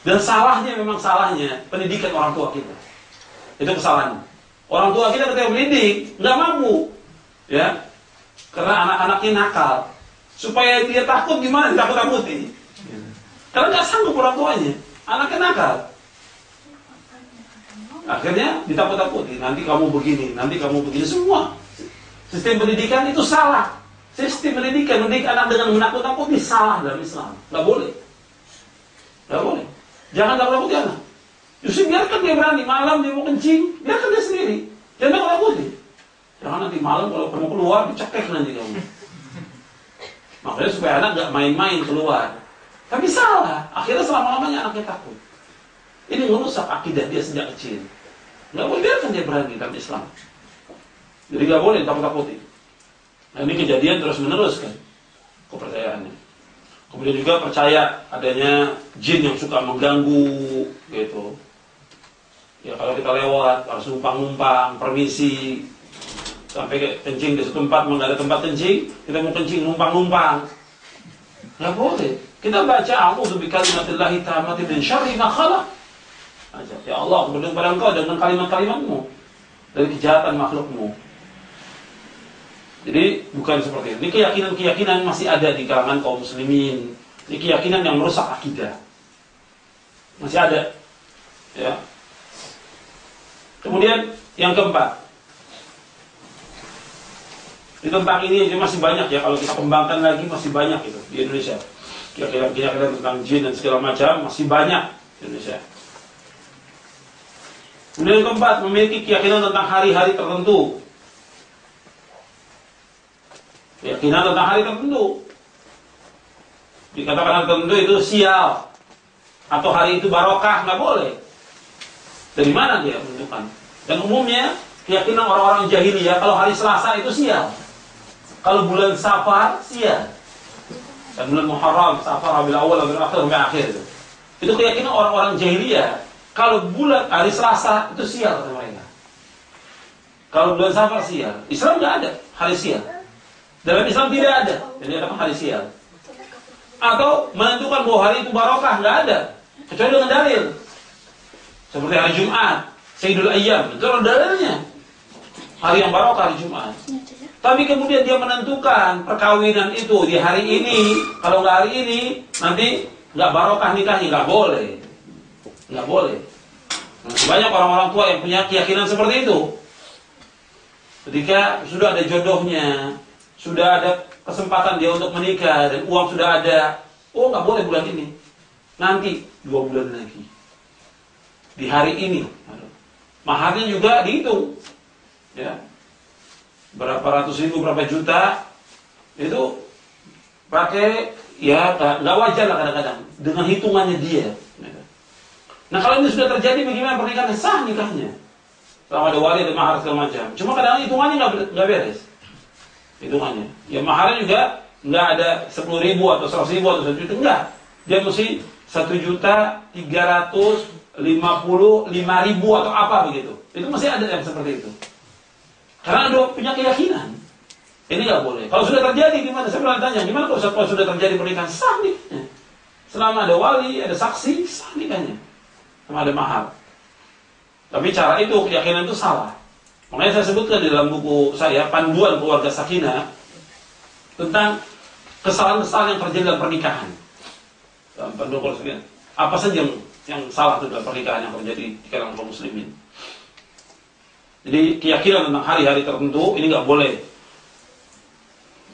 Dan salahnya, memang salahnya pendidikan orang tua kita. Itu kesalahannya. Orang tua kita ketika mendidik nggak mampu, ya. Karena anak-anaknya nakal. Supaya dia takut gimana? Takut-takuti. Karena nggak sanggup orang tuanya. Anaknya nakal. Akhirnya ditakut-takuti. Nanti kamu begini, nanti kamu begini. Semua. Sistem pendidikan itu salah. Sistem pendidikan mendidik anak dengan menakut-takuti salah dalam Islam. Nggak boleh. Nggak boleh. Jangan takut-takuti anak. Justru biarkan dia berani. Malam dia mau kencing, biarkan dia sendiri. Jangan takut-takuti. Jangan nanti malam kalau kamu keluar dicekek nanti kamu. Makanya supaya anak nggak main-main keluar. Tapi salah. Akhirnya selama-lamanya anaknya takut. Ini merusak akidah dia sejak kecil. Nggak boleh, biarkan dia berani dalam Islam. Jadi nggak boleh takut-takuti. Nah, ini kejadian terus-menerus kan kepercayaannya. Kemudian juga percaya adanya jin yang suka mengganggu gitu. Ya kalau kita lewat harus numpang-numpang, permisi. Sampai kencing di satu tempat, nggak ada tempat kencing, kita mau kencing numpang-numpang. Nggak boleh. Kita baca a'udzu bikalimatillahi tammati min syarri ma khalaq. Ya Allah, aku berdoa pada Engkau dengan kalimat-kalimatmu dari kejahatan makhlukmu. Jadi bukan seperti itu. Ini keyakinan-keyakinan masih ada di kalangan kaum muslimin. Ini keyakinan yang merusak akidah. Masih ada. Ya. Kemudian yang keempat. Di tempat ini masih banyak ya, kalau kita kembangkan lagi masih banyak itu di Indonesia. Keyakinan tentang jin dan segala macam masih banyak di Indonesia. Kemudian yang keempat, memiliki keyakinan tentang hari-hari tertentu. Keyakinan tentang hari tertentu. Dikatakan hari tertentu itu sial. Atau hari itu barokah, nggak boleh. Dari mana dia menentukan? Dan umumnya, keyakinan orang-orang jahiliyah, kalau hari Selasa itu sial. Kalau bulan Safar, sial. Dan bulan Muharram, Safar, Rabiul Awal, Rabiul Akhir, sampai akhir. Itu keyakinan orang-orang jahiliyah. Kalau bulan hari Selasa, itu sial kata mereka. Kalau bulan Safar, sial. Islam nggak ada hari sial. Dalam Islam tidak ada. Jadi ada hari sial. Atau menentukan bahwa hari itu barokah, nggak ada. Kecuali dengan dalil. Seperti hari Jumat, Sayyidul Ayyam, itu ada dalilnya. Hari yang barokah hari Jumat. Tapi kemudian dia menentukan perkawinan itu di hari ini. Kalau nggak hari ini, nanti nggak barokah nikahnya, nggak boleh. Nggak boleh. Banyak orang-orang tua yang punya keyakinan seperti itu. Ketika sudah ada jodohnya, sudah ada kesempatan dia untuk menikah dan uang sudah ada, oh nggak boleh bulan ini. Nanti 2 bulan lagi. Di hari ini. Maharnya juga dihitung. Ya. Berapa ratus ribu, berapa juta, itu pakai, ya nggak wajar lah kadang-kadang dengan hitungannya dia. Nah kalau ini sudah terjadi, bagaimana pernikahan sah nikahnya? Selama ada wali, ada mahar segala macam. Cuma kadang-kadang hitungannya nggak beres. Hitungannya, ya maharnya juga nggak ada 10.000 atau 100.000 atau 1 juta, enggak. Dia mesti 1.355.000 atau apa begitu. Itu masih ada yang seperti itu. Karena ada punya keyakinan. Ini nggak boleh. Kalau sudah terjadi gimana? Saya pernah tanya, gimana kalau sudah terjadi pernikahan? Sah nih. Selama ada wali, ada saksi, sah nikahnya. Sama ada mahar. Tapi cara itu, keyakinan itu salah. Makanya saya sebutkan di dalam buku saya, Panduan Keluarga Sakinah, tentang kesalahan-kesalahan yang terjadi dalam pernikahan. Dalam Panduan Keluarga Sakinah. Apa saja yang salah itu dalam pernikahan yang terjadi di kalangan kaum muslimin. Jadi keyakinan tentang hari-hari tertentu, ini nggak boleh.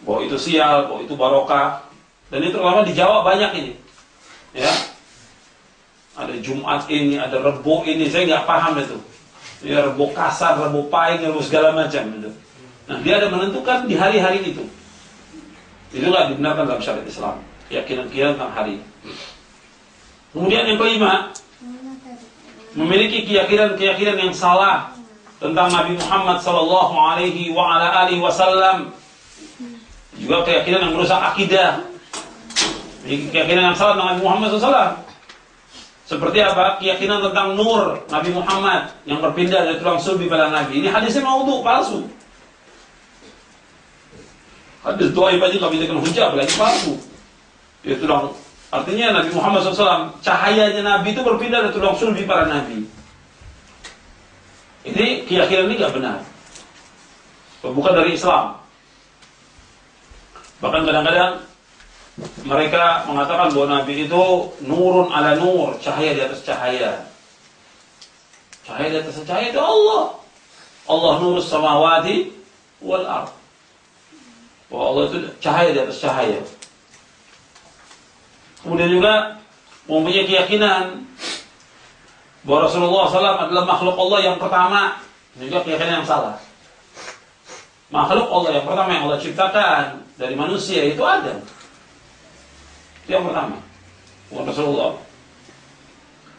Bahwa itu sial, bahwa itu barokah. Dan itu terutama di Jawa banyak ini. Ya, ada Jumat ini, ada Rebo ini, saya nggak paham itu. Ya, Rebo kasar, Rebo pahing, Rebo segala macam itu. Nah, dia ada menentukan di hari-hari itu. Itu nggak dibenarkan dalam syariat Islam. Keyakinan tentang hari. Kemudian yang kelima, memiliki keyakinan yang salah tentang Nabi Muhammad sallallahu alaihi wasallam. Juga keyakinan yang merusak akidah. Keyakinan yang salah tentang Nabi Muhammad SAW. Seperti apa? Keyakinan tentang nur Nabi Muhammad yang berpindah dari tulang sulbi pada Nabi. Ini hadisnya maudhu, palsu. Hadis dhaif aja nggak bisa kena hujah, apalagi palsu. Ya tulang. Artinya Nabi Muhammad SAW, cahayanya Nabi itu berpindah dari tulang sulbi para Nabi. Ini keyakinan ini nggak benar. Bukan dari Islam. Bahkan kadang-kadang mereka mengatakan bahwa Nabi itu nurun ala nur, cahaya di atas cahaya. Cahaya di atas cahaya itu Allah. Allah nurus samawati wal ardh. Bahwa Allah itu cahaya di atas cahaya. Kemudian juga mempunyai keyakinan bahwa Rasulullah SAW adalah makhluk Allah yang pertama. Ini juga keyakinan yang salah. Makhluk Allah yang pertama yang Allah ciptakan dari manusia itu Adam. Itu yang pertama, bukan Rasulullah.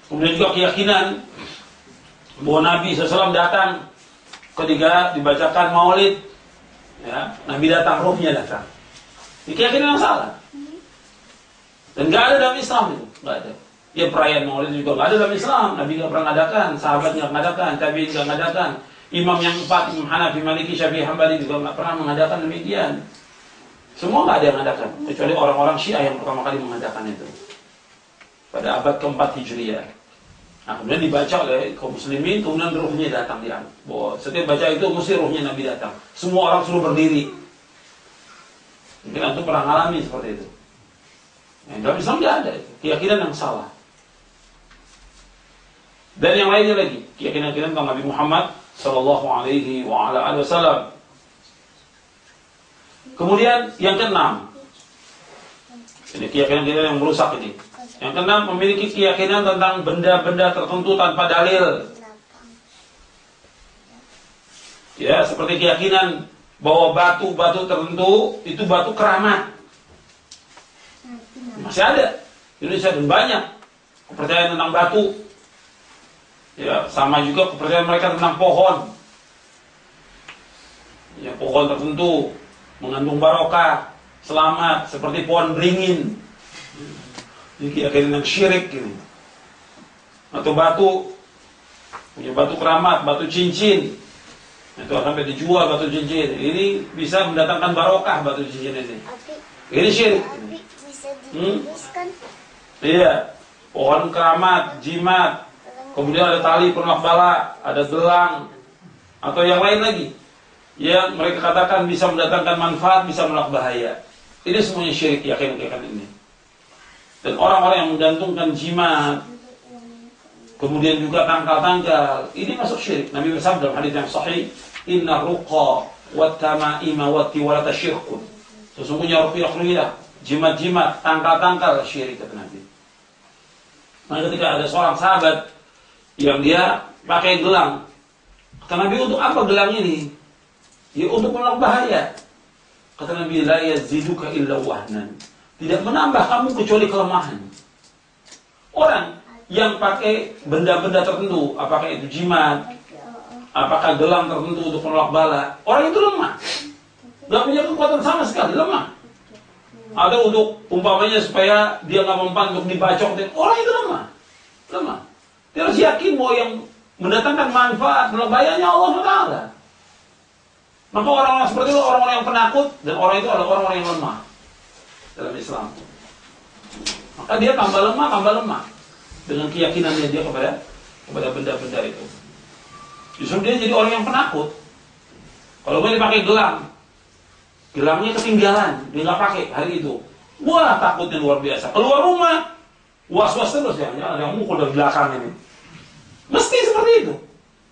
Kemudian juga keyakinan bahwa Nabi SAW datang ketika dibacakan maulid, ya, Nabi datang, ruhnya datang. Ini keyakinan yang salah. Dan nggak ada dalam Islam itu, nggak ada. Ya perayaan maulid juga nggak ada dalam Islam. Nabi nggak pernah ngadakan, sahabat nggak ngadakan, tabi'in nggak ngadakan. Imam yang 4, Imam Hanafi, Maliki, Syafi'i, Hambali juga nggak pernah mengadakan demikian. Semua nggak ada yang mengadakan, kecuali orang-orang Syiah yang pertama kali mengadakan itu pada abad ke-4 Hijriah. Nah, kemudian dibaca oleh kaum muslimin, kemudian ruhnya datang dia. Bahwa setiap baca itu mesti ruhnya Nabi datang. Semua orang suruh berdiri. Mungkin antum pernah ngalami seperti itu. Nah, dalam Islam tidak ada itu. Keyakinan yang salah. Dan yang lainnya lagi, keyakinan tentang Nabi Muhammad sallallahu alaihi wasallam. Kemudian yang keenam, ini keyakinan yang merusak ini. Yang keenam, memiliki keyakinan tentang benda-benda tertentu tanpa dalil. Ya, seperti keyakinan bahwa batu-batu tertentu itu batu keramat. Masih ada di Indonesia dan banyak kepercayaan tentang batu. Ya, sama juga kepercayaan mereka tentang pohon. Ya, pohon tertentu mengandung barokah, selamat, seperti pohon beringin. Ini keyakinan yang syirik gitu. Atau batu, punya batu keramat, batu cincin. Itu akan dijual batu cincin. Ini bisa mendatangkan barokah batu cincin ini. Ini syirik.
Bisa dijelaskan?
Iya, pohon keramat, jimat, kemudian ada tali penolak bala, ada gelang, atau yang lain lagi. Yang mereka katakan bisa mendatangkan manfaat, bisa menolak bahaya. Ini semuanya syirik, keyakinan ini. Dan orang-orang yang menggantungkan jimat, kemudian juga tangkal-tangkal, ini masuk syirik. Nabi bersabda dalam hadis yang sahih, "Inna ruqa wa tamaima wa tiwalata syirkun." Sesungguhnya ruqyah, jimat-jimat, tangkal-tangkal syirik, kata Nabi. Nah, ketika ada seorang sahabat yang dia pakai gelang, kata Nabi, untuk apa gelang ini? Ya, untuk menolak bahaya. Kata Nabi, la yaziduka illa wahnan. Tidak menambah kamu kecuali kelemahan. Orang yang pakai benda-benda tertentu, apakah itu jimat, apakah gelang tertentu untuk menolak bala, orang itu lemah. Gak punya kekuatan sama sekali, lemah. Ada untuk umpamanya supaya dia gak mempan untuk dibacok, orang itu lemah. Lemah. Dia harus yakin bahwa yang mendatangkan manfaat, menolak bahayanya Allah Ta'ala. Maka orang-orang seperti itu orang-orang yang penakut, dan orang itu adalah orang-orang yang lemah dalam Islam. Maka dia tambah lemah dengan keyakinannya dia kepada benda-benda itu. Justru dia jadi orang yang penakut. Kalau dia pakai gelang, gelangnya ketinggalan, dia nggak pakai hari itu. Wah, takutnya luar biasa. Keluar rumah, was-was terus ya, ada yang mukul dari belakang ini. Mesti seperti itu.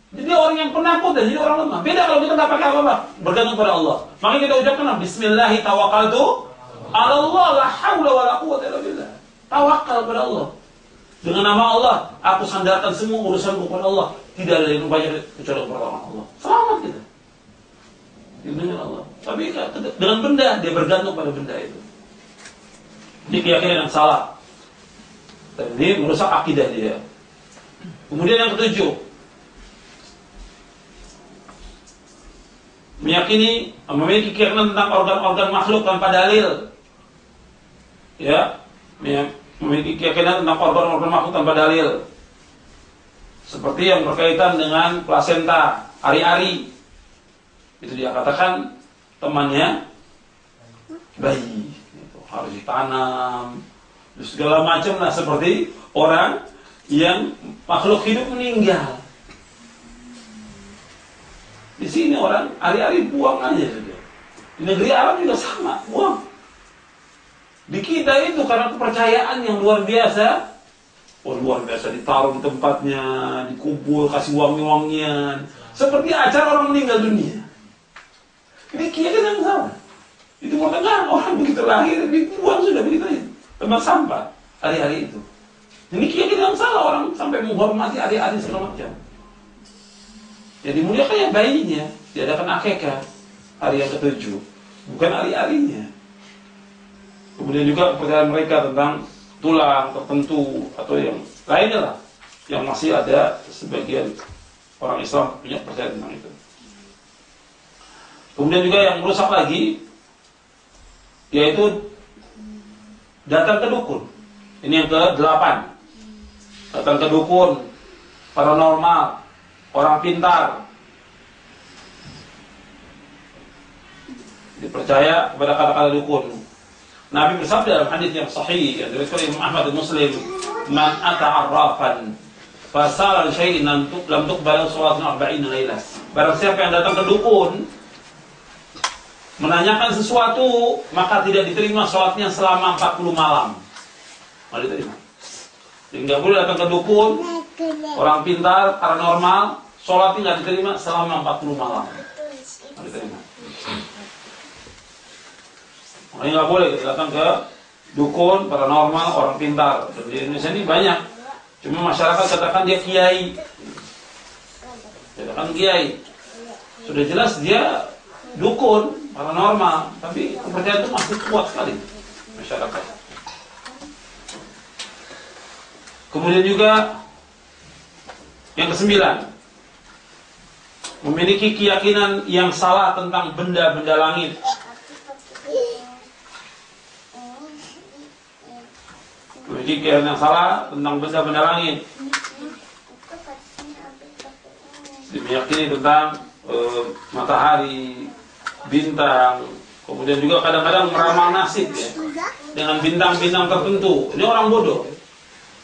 Jadi orang yang penakut dan jadi orang lemah. Beda kalau kita nggak pakai apa-apa, bergantung pada Allah. Makanya kita ucapkan Bismillahi tawakkaltu 'ala Allah, la haula wala quwwata illa billah. Tawakal pada Allah. Dengan nama Allah, aku sandarkan semua urusanku kepada Allah. Tidak ada yang upaya kecuali pertolongan Allah. Selamat kita. Dengan Allah. Tapi dengan benda, dia bergantung pada benda itu. Ini keyakinan yang salah. Dan ini merusak akidah dia. Kemudian yang ketujuh, memiliki keyakinan tentang organ-organ makhluk tanpa dalil. Ya, memiliki keyakinan tentang organ-organ makhluk tanpa dalil. Seperti yang berkaitan dengan plasenta, ari-ari. Itu dia katakan temannya bayi. Itu harus ditanam. Segala macam lah, seperti orang yang makhluk hidup meninggal. Di sini orang ari-ari buang aja saja. Di negeri Arab juga sama, buang. Di kita itu karena kepercayaan yang luar biasa, luar biasa, ditaruh di tempatnya, dikubur, kasih wangi-wangian, seperti acara orang meninggal dunia. Ini keyakinan yang salah. Di Timur Tengah orang begitu lahir dibuang sudah begitu aja, tempat sampah hari-hari itu. Ini keyakinan yang salah, orang sampai menghormati hari-hari segala macam. Jadi muliakan bayinya, diadakan akikah hari yang ke-7, bukan hari-harinya. Kemudian juga kepercayaan mereka tentang tulang tertentu atau yang lainnya lah, yang masih ada sebagian orang Islam punya percaya tentang itu. Kemudian juga yang merusak lagi, yaitu datang ke dukun. Ini yang ke-8. Datang ke dukun, paranormal, orang pintar. Dipercaya kepada kata-kata dukun. Nabi bersabda dalam hadis yang sahih yang diriwayatkan Imam Ahmad dan Muslim, "Man ata 'arrafan fasala li syai'in lam tuqbal salatun 40 lailah." Barang siapa yang datang ke dukun menanyakan sesuatu, maka tidak diterima salatnya selama 40 malam. Mari diterima. Jadi nggak boleh datang ke dukun, orang pintar, paranormal, salatnya nggak diterima selama 40 malam. Mari diterima. Makanya nggak boleh datang ke dukun, paranormal, orang pintar. Di Indonesia ini banyak. Cuma masyarakat katakan dia kiai. Katakan kiai. Sudah jelas dia dukun, paranormal, tapi kepercayaan itu masih kuat sekali masyarakat. Kemudian juga yang ke-9, memiliki keyakinan yang salah tentang benda-benda langit. Memiliki keyakinan yang salah tentang benda-benda langit. Diyakini tentang matahari, bintang, kemudian juga kadang-kadang meramal nasib ya, dengan bintang-bintang tertentu. Ini orang bodoh.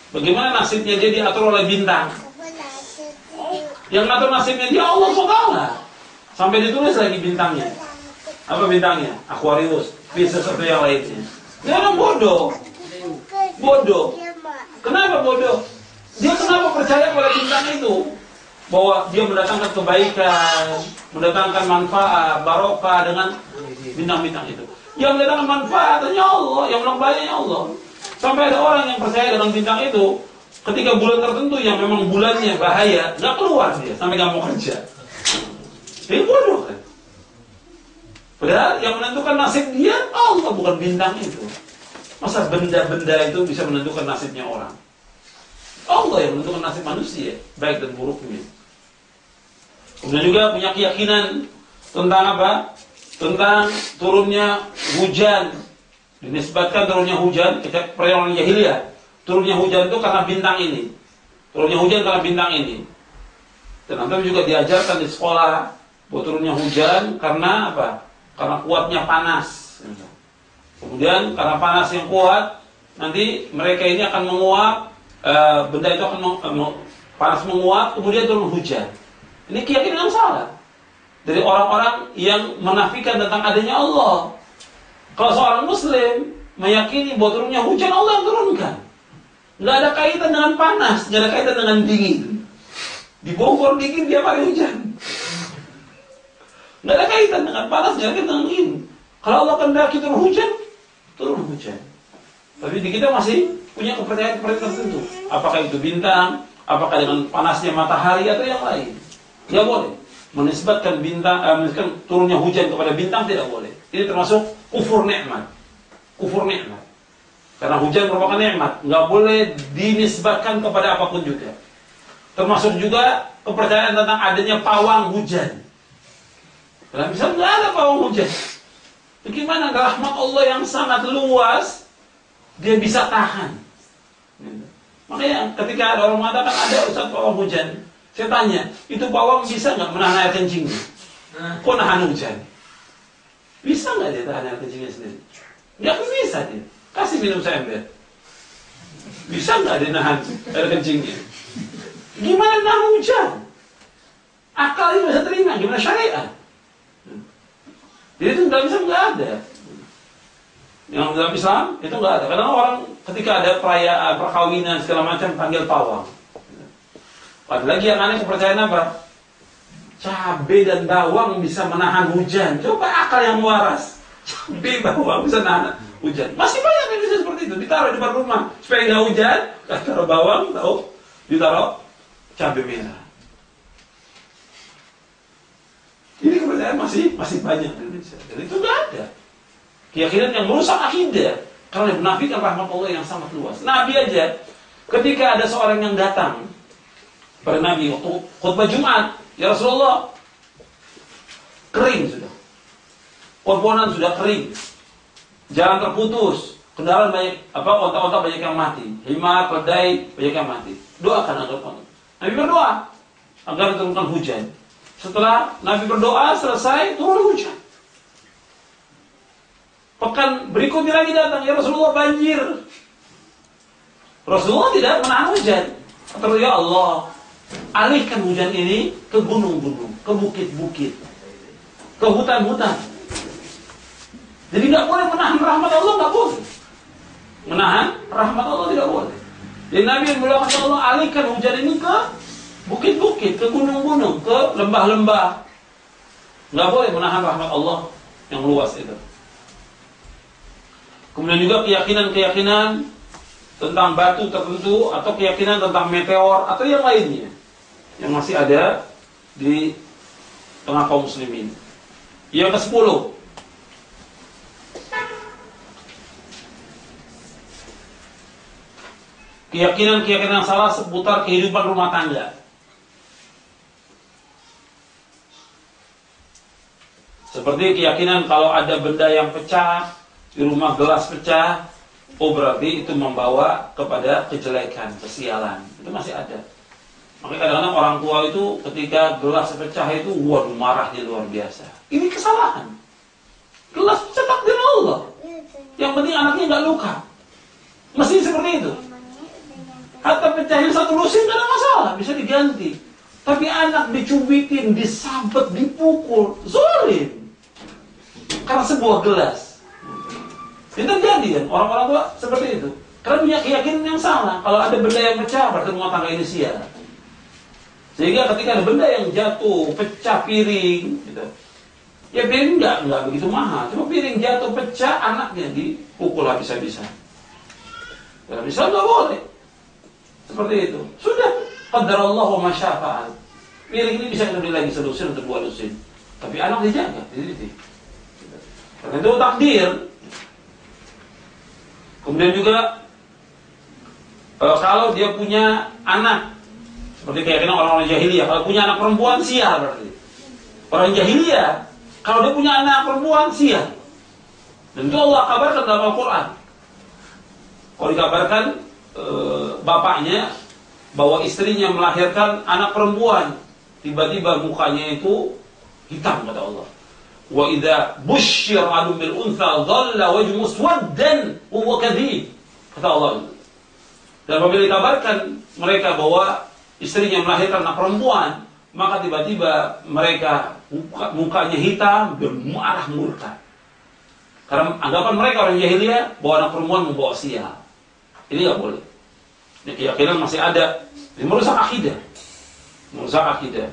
Bagaimana nasibnya dia diatur oleh bintang? Yang ngatur nasibnya dia Allah SWT. Sampai ditulis lagi bintangnya. Apa bintangnya? Aquarius, Pisces atau yang lainnya. Dia orang bodoh. Bodoh. Kenapa bodoh? Dia kenapa percaya pada bintang itu? Bahwa dia mendatangkan kebaikan, mendatangkan manfaat, barokah dengan bintang-bintang itu. Yang mendatangkan manfaat hanya Allah, yang menang bahayanya Allah. Sampai ada orang yang percaya dengan bintang itu, ketika bulan tertentu yang memang bulannya bahaya, nggak keluar dia, sampai nggak mau kerja. Dia bodoh kan? Padahal yang menentukan nasib dia Allah, bukan bintang itu. Masa benda-benda itu bisa menentukan nasibnya orang? Allah yang menentukan nasib manusia, baik dan buruknya. Kemudian juga punya keyakinan tentang apa? Tentang turunnya hujan. Dinisbatkan turunnya hujan, perang jahiliyah. Turunnya hujan itu karena bintang ini. Turunnya hujan karena bintang ini. Dan nanti juga diajarkan di sekolah bahwa turunnya hujan karena apa? Karena kuatnya panas. Kemudian karena panas yang kuat, nanti mereka ini akan menguap, benda itu akan panas menguap, kemudian turun hujan. Ini keyakinan yang salah dari orang-orang yang menafikan tentang adanya Allah. Kalau seorang Muslim meyakini bahwa turunnya hujan Allah yang turunkan, nggak ada kaitan dengan panas, nggak ada kaitan dengan dingin. Di Bogor dingin tiap hari hujan, nggak ada kaitan dengan panas, nggak ada kaitan dengan dingin. Kalau Allah kehendaki turun hujan, turun hujan. Tapi di kita masih punya kepercayaan tertentu. Apakah itu bintang, apakah dengan panasnya matahari atau yang lain. Tidak boleh menisbatkan bintang, menisbatkan turunnya hujan kepada bintang, tidak boleh. Ini termasuk kufur nikmat. Kufur nikmat. Karena hujan merupakan nikmat, nggak boleh dinisbatkan kepada apapun juga. Termasuk juga kepercayaan tentang adanya pawang hujan. Karena bisa nggak ada pawang hujan. Bagaimana rahmat Allah yang sangat luas dia bisa tahan? Makanya ketika ada orang mengatakan ada Ustaz pawang hujan, saya tanya, itu pawang bisa nggak menahan air kencingnya? Kok nahan hujan? Bisa nggak dia tahan air kencingnya sendiri? Nggak bisa dia. Kasih minum saya ember. Bisa nggak dia nahan air kencingnya? Gimana nahan hujan? Akal ini bisa terima, gimana syariat? Jadi itu nggak ada. Yang dalam Islam itu nggak ada. Karena orang ketika ada perayaan, perkawinan segala macam panggil pawang. Ada lagi yang aneh kepercayaan apa? Cabai dan bawang bisa menahan hujan. Coba akal yang waras. Cabai bawang bisa menahan hujan. Masih banyak yang bisa seperti itu. Ditaruh di depan rumah supaya nggak hujan. Taruh bawang, ditaruh cabai merah. Ini kepercayaan masih banyak di Indonesia. Dan itu nggak ada. Keyakinan yang merusak akidah karena menafikan rahmat Allah yang sangat luas. Nabi aja ketika ada seorang yang datang pada Nabi waktu khutbah Jumat, ya Rasulullah, kering sudah, pohon-pohonan sudah kering, jalan terputus, kendaraan banyak, onta-onta banyak yang mati, himar, keledai banyak yang mati. Doakan agar Nabi berdoa agar diturunkan hujan. Setelah Nabi berdoa selesai, turun hujan. Pekan berikutnya lagi datang, ya Rasulullah banjir. Rasulullah tidak menahan hujan. Kata ya Allah, alihkan hujan ini ke gunung-gunung, ke bukit-bukit, ke hutan-hutan. Jadi nggak boleh menahan rahmat Allah, nggak boleh. Menahan rahmat Allah tidak boleh. Jadi Nabi yang bilang kata Allah, alihkan hujan ini ke bukit-bukit, ke gunung-gunung, ke lembah-lembah. Nggak boleh menahan rahmat Allah yang luas itu. Kemudian juga keyakinan-keyakinan tentang batu tertentu atau keyakinan tentang meteor atau yang lainnya yang masih ada di tengah kaum muslimin. Yang ke-10, keyakinan-keyakinan salah seputar kehidupan rumah tangga. Seperti keyakinan kalau ada benda yang pecah di rumah, gelas pecah, oh berarti itu membawa kepada kejelekan, kesialan. Itu masih ada. Makanya kadang-kadang orang tua itu ketika gelas pecah itu, waduh marahnya luar biasa. Ini kesalahan. Gelas pecah takdir Allah. Yang penting anaknya nggak luka. Mesti seperti itu. Hatta pecahnya satu lusin nggak ada masalah, bisa diganti. Tapi anak dicubitin, disabet, dipukul, zalim. Karena sebuah gelas. Itu terjadi kan, orang-orang tua seperti itu. Karena punya keyakinan yang salah. Kalau ada benda yang pecah, berarti rumah tangga ini sial. Sehingga ketika ada benda yang jatuh, pecah piring, gitu. Ya piring nggak begitu mahal. Cuma piring jatuh, pecah, anaknya dipukul habis-habisan. Dalam Islam nggak boleh. Seperti itu. Sudah. Qadarallah wa masyafa'al. Piring ini bisa kita beli lagi selusin atau 2 lusin. Tapi anak dijaga, diteliti. Karena itu takdir. Kemudian juga kalau dia punya anak, seperti keyakinan orang-orang jahiliyah, kalau punya anak perempuan sial berarti. Orang jahiliyah, kalau dia punya anak perempuan sial. Dan itu Allah kabarkan dalam Al-Quran. Kalau dikabarkan bapaknya bahwa istrinya melahirkan anak perempuan, tiba-tiba mukanya itu hitam kata Allah. Wa idza busyira bil untha dhalla wajhu muswaddan huwa kadhib. Kata Allah. Dan apabila dikabarkan mereka bahwa istrinya melahirkan anak perempuan, maka tiba-tiba mereka mukanya hitam, bermarah murka. Karena anggapan mereka orang jahiliyah bahwa anak perempuan membawa sial. Ini nggak boleh. Ini keyakinan masih ada. Ini merusak akidah. Merusak akidah.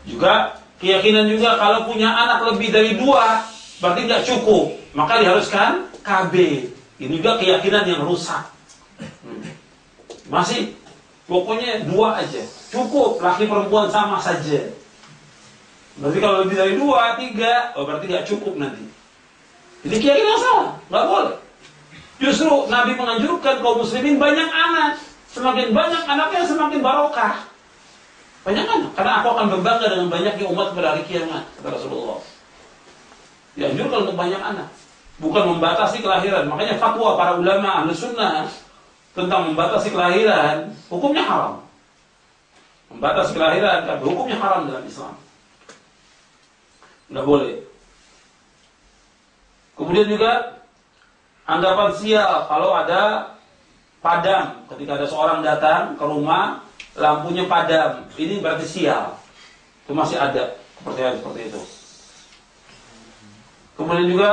Juga keyakinan juga kalau punya anak lebih dari 2 berarti nggak cukup, maka diharuskan KB. Ini juga keyakinan yang rusak. Masih pokoknya 2 aja cukup, laki perempuan sama saja. Berarti kalau lebih dari 2, 3, berarti nggak cukup nanti. Jadi keyakinan yang salah, nggak boleh. Justru Nabi menganjurkan kaum muslimin banyak anak. Semakin banyak anaknya semakin barokah. Banyak anak, karena aku akan berbangga dengan banyaknya umat pada hari kiamat, kata Rasulullah. Dianjurkan untuk banyak anak, bukan membatasi kelahiran. Makanya fatwa para ulama ahli sunnah tentang membatasi kelahiran, hukumnya haram. Membatasi kelahiran, hukumnya haram dalam Islam. Nggak boleh. Kemudian juga anggapan sial kalau ada padam, ketika ada seorang datang ke rumah, lampunya padam, ini berarti sial. Itu masih ada kepercayaan seperti itu. Kemudian juga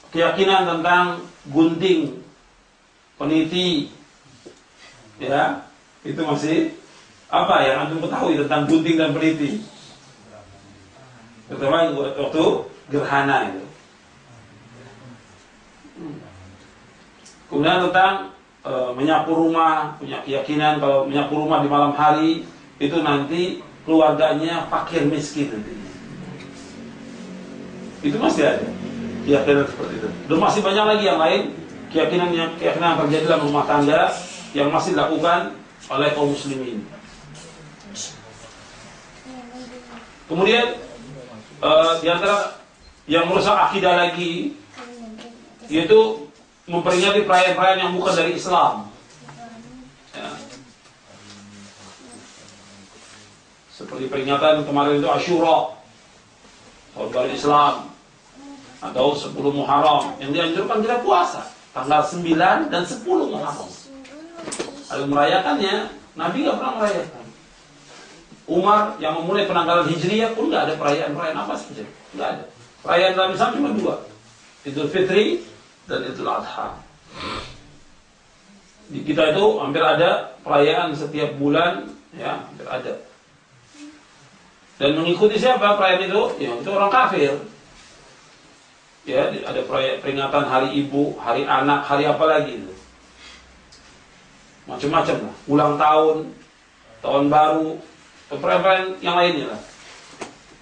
keyakinan tentang gunting, peniti, ya, itu masih apa yang antum ketahui tentang gunting dan peniti? Terutama waktu gerhana itu. Kemudian tentang menyapu rumah, punya keyakinan kalau menyapu rumah di malam hari itu nanti keluarganya fakir miskin nanti. Itu masih ada keyakinan seperti itu. Dan masih banyak lagi yang lain keyakinan yang terjadi dalam rumah tangga yang masih dilakukan oleh kaum muslimin. Kemudian di antara yang merusak akidah lagi yaitu memperingati perayaan-perayaan yang bukan dari Islam. Ya. Seperti peringatan kemarin itu Asyura, tahun baru Islam, atau 10 Muharram yang dianjurkan kita puasa tanggal 9 dan 10 Muharram. Lalu merayakannya, Nabi nggak pernah merayakan. Umar yang memulai penanggalan Hijriyah pun nggak ada perayaan-perayaan apa saja, nggak ada. Perayaan dalam Islam cuma 2, Idul Fitri dan Idul Adha. Di kita itu hampir ada perayaan setiap bulan, ya, hampir ada. Dan mengikuti siapa perayaan itu? Ya, itu orang kafir. Ya, ada peringatan hari ibu, hari anak, hari apa lagi itu. Macam-macam lah, ulang tahun, tahun baru, perayaan yang lainnya lah.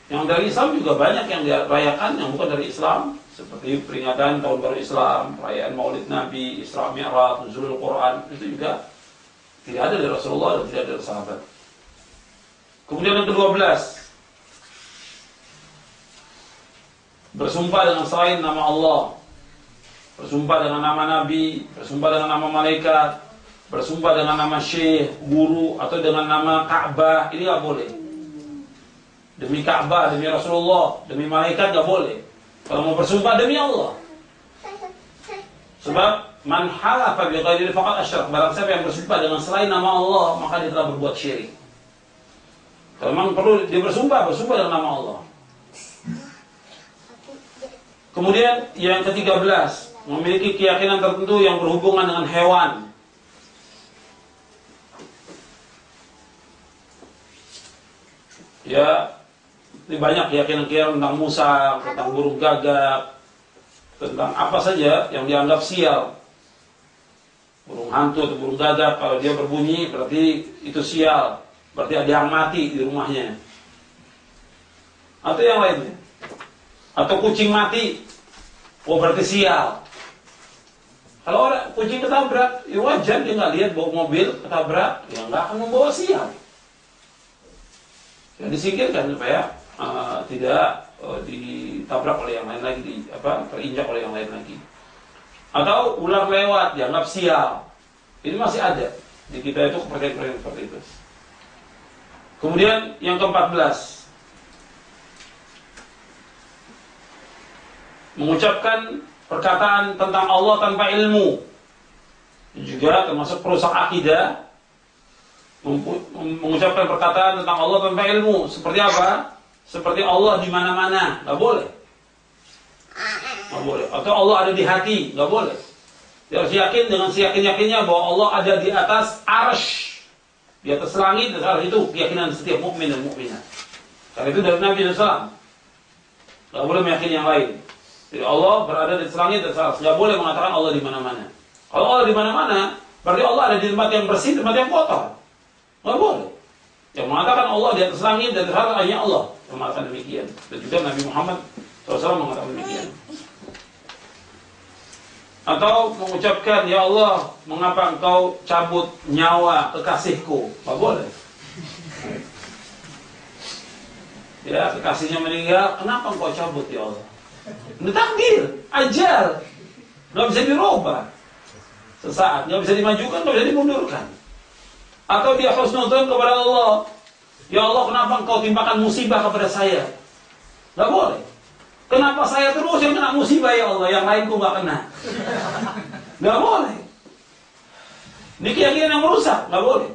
Yang dari Islam juga banyak yang dirayakan yang bukan dari Islam. Seperti peringatan tahun baru Islam, perayaan Maulid Nabi, Isra Mi'raj, Nuzulul Quran, itu juga tidak ada dari Rasulullah dan tidak ada dari sahabat. Kemudian yang ke-12, bersumpah dengan selain nama Allah, bersumpah dengan nama Nabi, bersumpah dengan nama malaikat, bersumpah dengan nama syekh, guru, atau dengan nama Ka'bah, ini nggak boleh. Demi Ka'bah, demi Rasulullah, demi malaikat nggak boleh. Kalau mau bersumpah demi Allah. Sebab man halafa bi ghairi faqad asyrak. Barang siapa yang bersumpah dengan selain nama Allah, maka dia telah berbuat syirik. Kalau memang perlu dia bersumpah dengan nama Allah. Kemudian yang ke-13, memiliki keyakinan tertentu yang berhubungan dengan hewan. Ya, ini banyak keyakinan tentang musang, tentang burung gagak, tentang apa saja yang dianggap sial. Burung hantu atau burung gagak, kalau dia berbunyi berarti itu sial, berarti ada yang mati di rumahnya. Atau yang lainnya. Atau kucing mati, berarti sial. Kalau orang kucing ketabrak, ya wajar dia nggak lihat bawa mobil ketabrak, ya nggak akan membawa sial. Ya disingkirkan supaya tidak ditabrak oleh yang lain lagi, terinjak oleh yang lain lagi. Atau ular lewat dianggap sial. Ini masih ada di kita itu kepercayaan seperti itu. Kemudian yang ke-14, mengucapkan perkataan tentang Allah tanpa ilmu. juga termasuk perusak akidah, mengucapkan perkataan tentang Allah tanpa ilmu. Seperti apa? Seperti Allah di mana-mana, nggak boleh. Nggak boleh. Atau Allah ada di hati, nggak boleh. Dia harus yakin dengan seyakin-yakinnya bahwa Allah ada di atas arsy, di atas langit. Dan itu keyakinan setiap mukmin dan mukminah. Karena itu dari Nabi SAW. Nggak boleh meyakini yang lain. Jadi Allah berada di atas langit dan atas. Nggak boleh mengatakan Allah di mana-mana. Kalau Allah di mana-mana, berarti Allah ada di tempat yang bersih, tempat yang kotor. Nggak boleh. Yang mengatakan Allah di atas langit dan atas hanya Allah yang mengatakan demikian. Dan juga Nabi Muhammad SAW mengatakan demikian. Atau mengucapkan, ya Allah, mengapa engkau cabut nyawa kekasihku? Nggak boleh. Ya, kekasihnya meninggal, kenapa engkau cabut ya Allah? Ini takdir, ajal, nggak bisa dirubah. Sesaat, nggak bisa dimajukan, nggak bisa dimundurkan. Atau dia husnudzon kepada Allah, ya Allah, kenapa engkau timpakan musibah kepada saya? Nggak boleh. Kenapa saya terus yang kena musibah ya Allah, yang lain kok nggak kena? Nggak boleh. Ini keyakinan yang merusak, nggak boleh.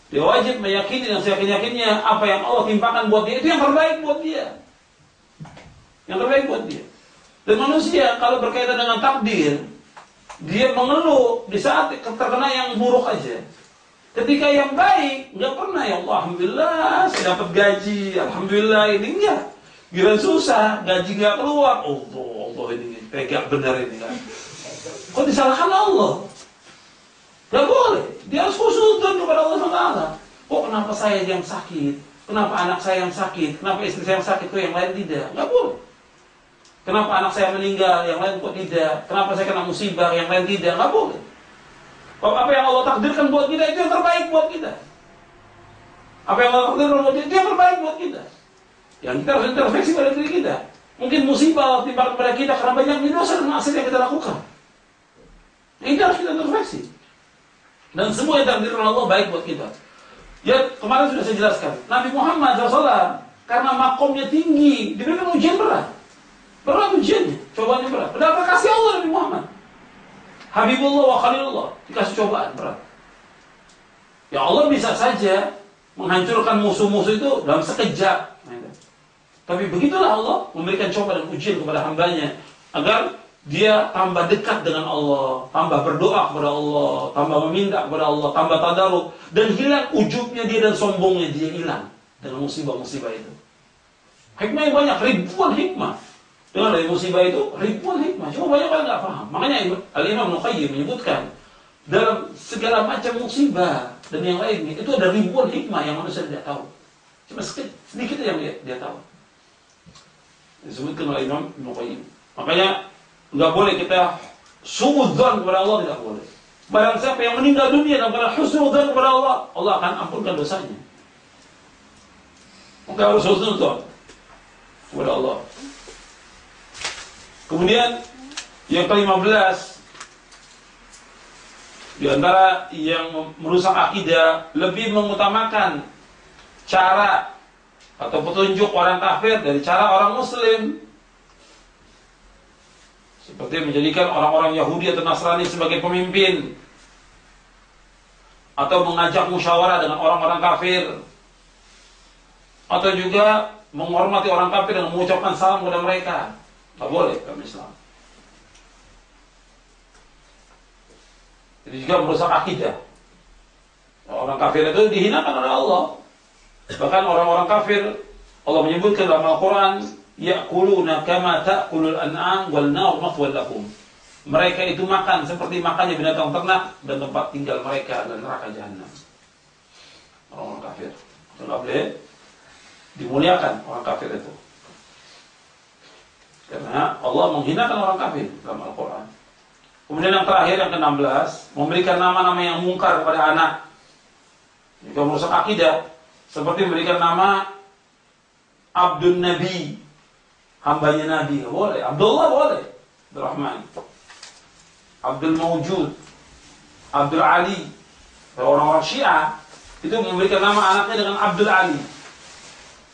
Dia wajib meyakini dan seyakin-yakinnya apa yang Allah timpakan buat dia itu yang terbaik buat dia. Yang terbaik buat dia. Dan manusia kalau berkaitan dengan takdir, dia mengeluh di saat terkena yang buruk aja. Ketika yang baik, nggak pernah ya Allah, alhamdulillah saya dapat gaji, alhamdulillah ini enggak. Gila susah, gaji nggak keluar, Allah ini pegang benar ini kan. Kok disalahkan Allah? Gak boleh. Dia harus husnudzon kepada Allah SWT. Kok kenapa saya yang sakit? Kenapa anak saya yang sakit? Kenapa istri saya yang sakit? Kok yang lain tidak? Gak boleh. Kenapa anak saya meninggal? Yang lain kok tidak? Kenapa saya kena musibah? Yang lain tidak? Gak boleh. Kok apa yang Allah takdirkan buat kita itu yang terbaik buat kita. Apa yang Allah takdirkan buat kita itu yang terbaik buat kita. Yang kita harus introspeksi pada diri kita. Mungkin musibah timbul kepada kita karena banyak dosa dan maksiat yang kita lakukan. Ini harus kita introspeksi. Dan semua yang takdirkan Allah baik buat kita. Ya kemarin sudah saya jelaskan. Nabi Muhammad SAW karena makomnya tinggi diberikan ujian berat. Berat ujiannya, cobaannya berat. Padahal kasih Allah Nabi Muhammad. Habibullah wa Khalilullah dikasih cobaan berat. Ya Allah bisa saja menghancurkan musuh-musuh itu dalam sekejap. Tapi begitulah Allah memberikan cobaan dan ujian kepada hambanya agar dia tambah dekat dengan Allah, tambah berdoa kepada Allah, tambah meminta kepada Allah, tambah tadaruk, dan hilang ujubnya dia dan sombongnya dia hilang dengan musibah-musibah itu. Hikmah yang banyak, ribuan hikmah. Dengan dari musibah itu, ribuan hikmah. Cuma banyak orang nggak paham. Makanya Al-Imam Ibnu Qayyim menyebutkan dalam segala macam musibah dan yang lainnya itu ada ribuan hikmah yang manusia tidak tahu. Cuma sedikit yang dia tahu. Disebutkan oleh Imam Ibnu Qayyim. Makanya nggak boleh kita suudzon kepada Allah, tidak boleh. Barang siapa yang meninggal dunia dan karena husnudzon kepada Allah, Allah akan ampunkan dosanya. Maka harus husnudzon kepada Allah. Kemudian yang ke-15 di antara yang merusak akidah, lebih mengutamakan cara atau petunjuk orang kafir dari cara orang muslim. Seperti menjadikan orang-orang Yahudi atau Nasrani sebagai pemimpin, atau mengajak musyawarah dengan orang-orang kafir, atau juga menghormati orang kafir dan mengucapkan salam kepada mereka. Tak boleh dalam Islam. Jadi juga merusak akidah. Orang kafir itu dihinakan oleh Allah. Bahkan orang-orang kafir Allah menyebutkan dalam Al-Quran, ya'kuluna kama ta'kulul an'am wal nar mathwal lahum. Mereka itu makan seperti makannya binatang ternak dan tempat tinggal mereka adalah neraka jahanam. Orang-orang kafir itu nggak boleh dimuliakan orang kafir itu. Karena Allah menghinakan orang kafir dalam Al-Quran. Kemudian yang terakhir, yang ke-16, memberikan nama-nama yang mungkar kepada anak. Juga merusak akidah. Seperti memberikan nama Abdul Nabi, hambanya Nabi, boleh. Abdullah boleh, Abdul Rahman, Abdul Mawjud, Abdul Ali. Orang-orang Syiah itu memberikan nama anaknya dengan Abdul Ali,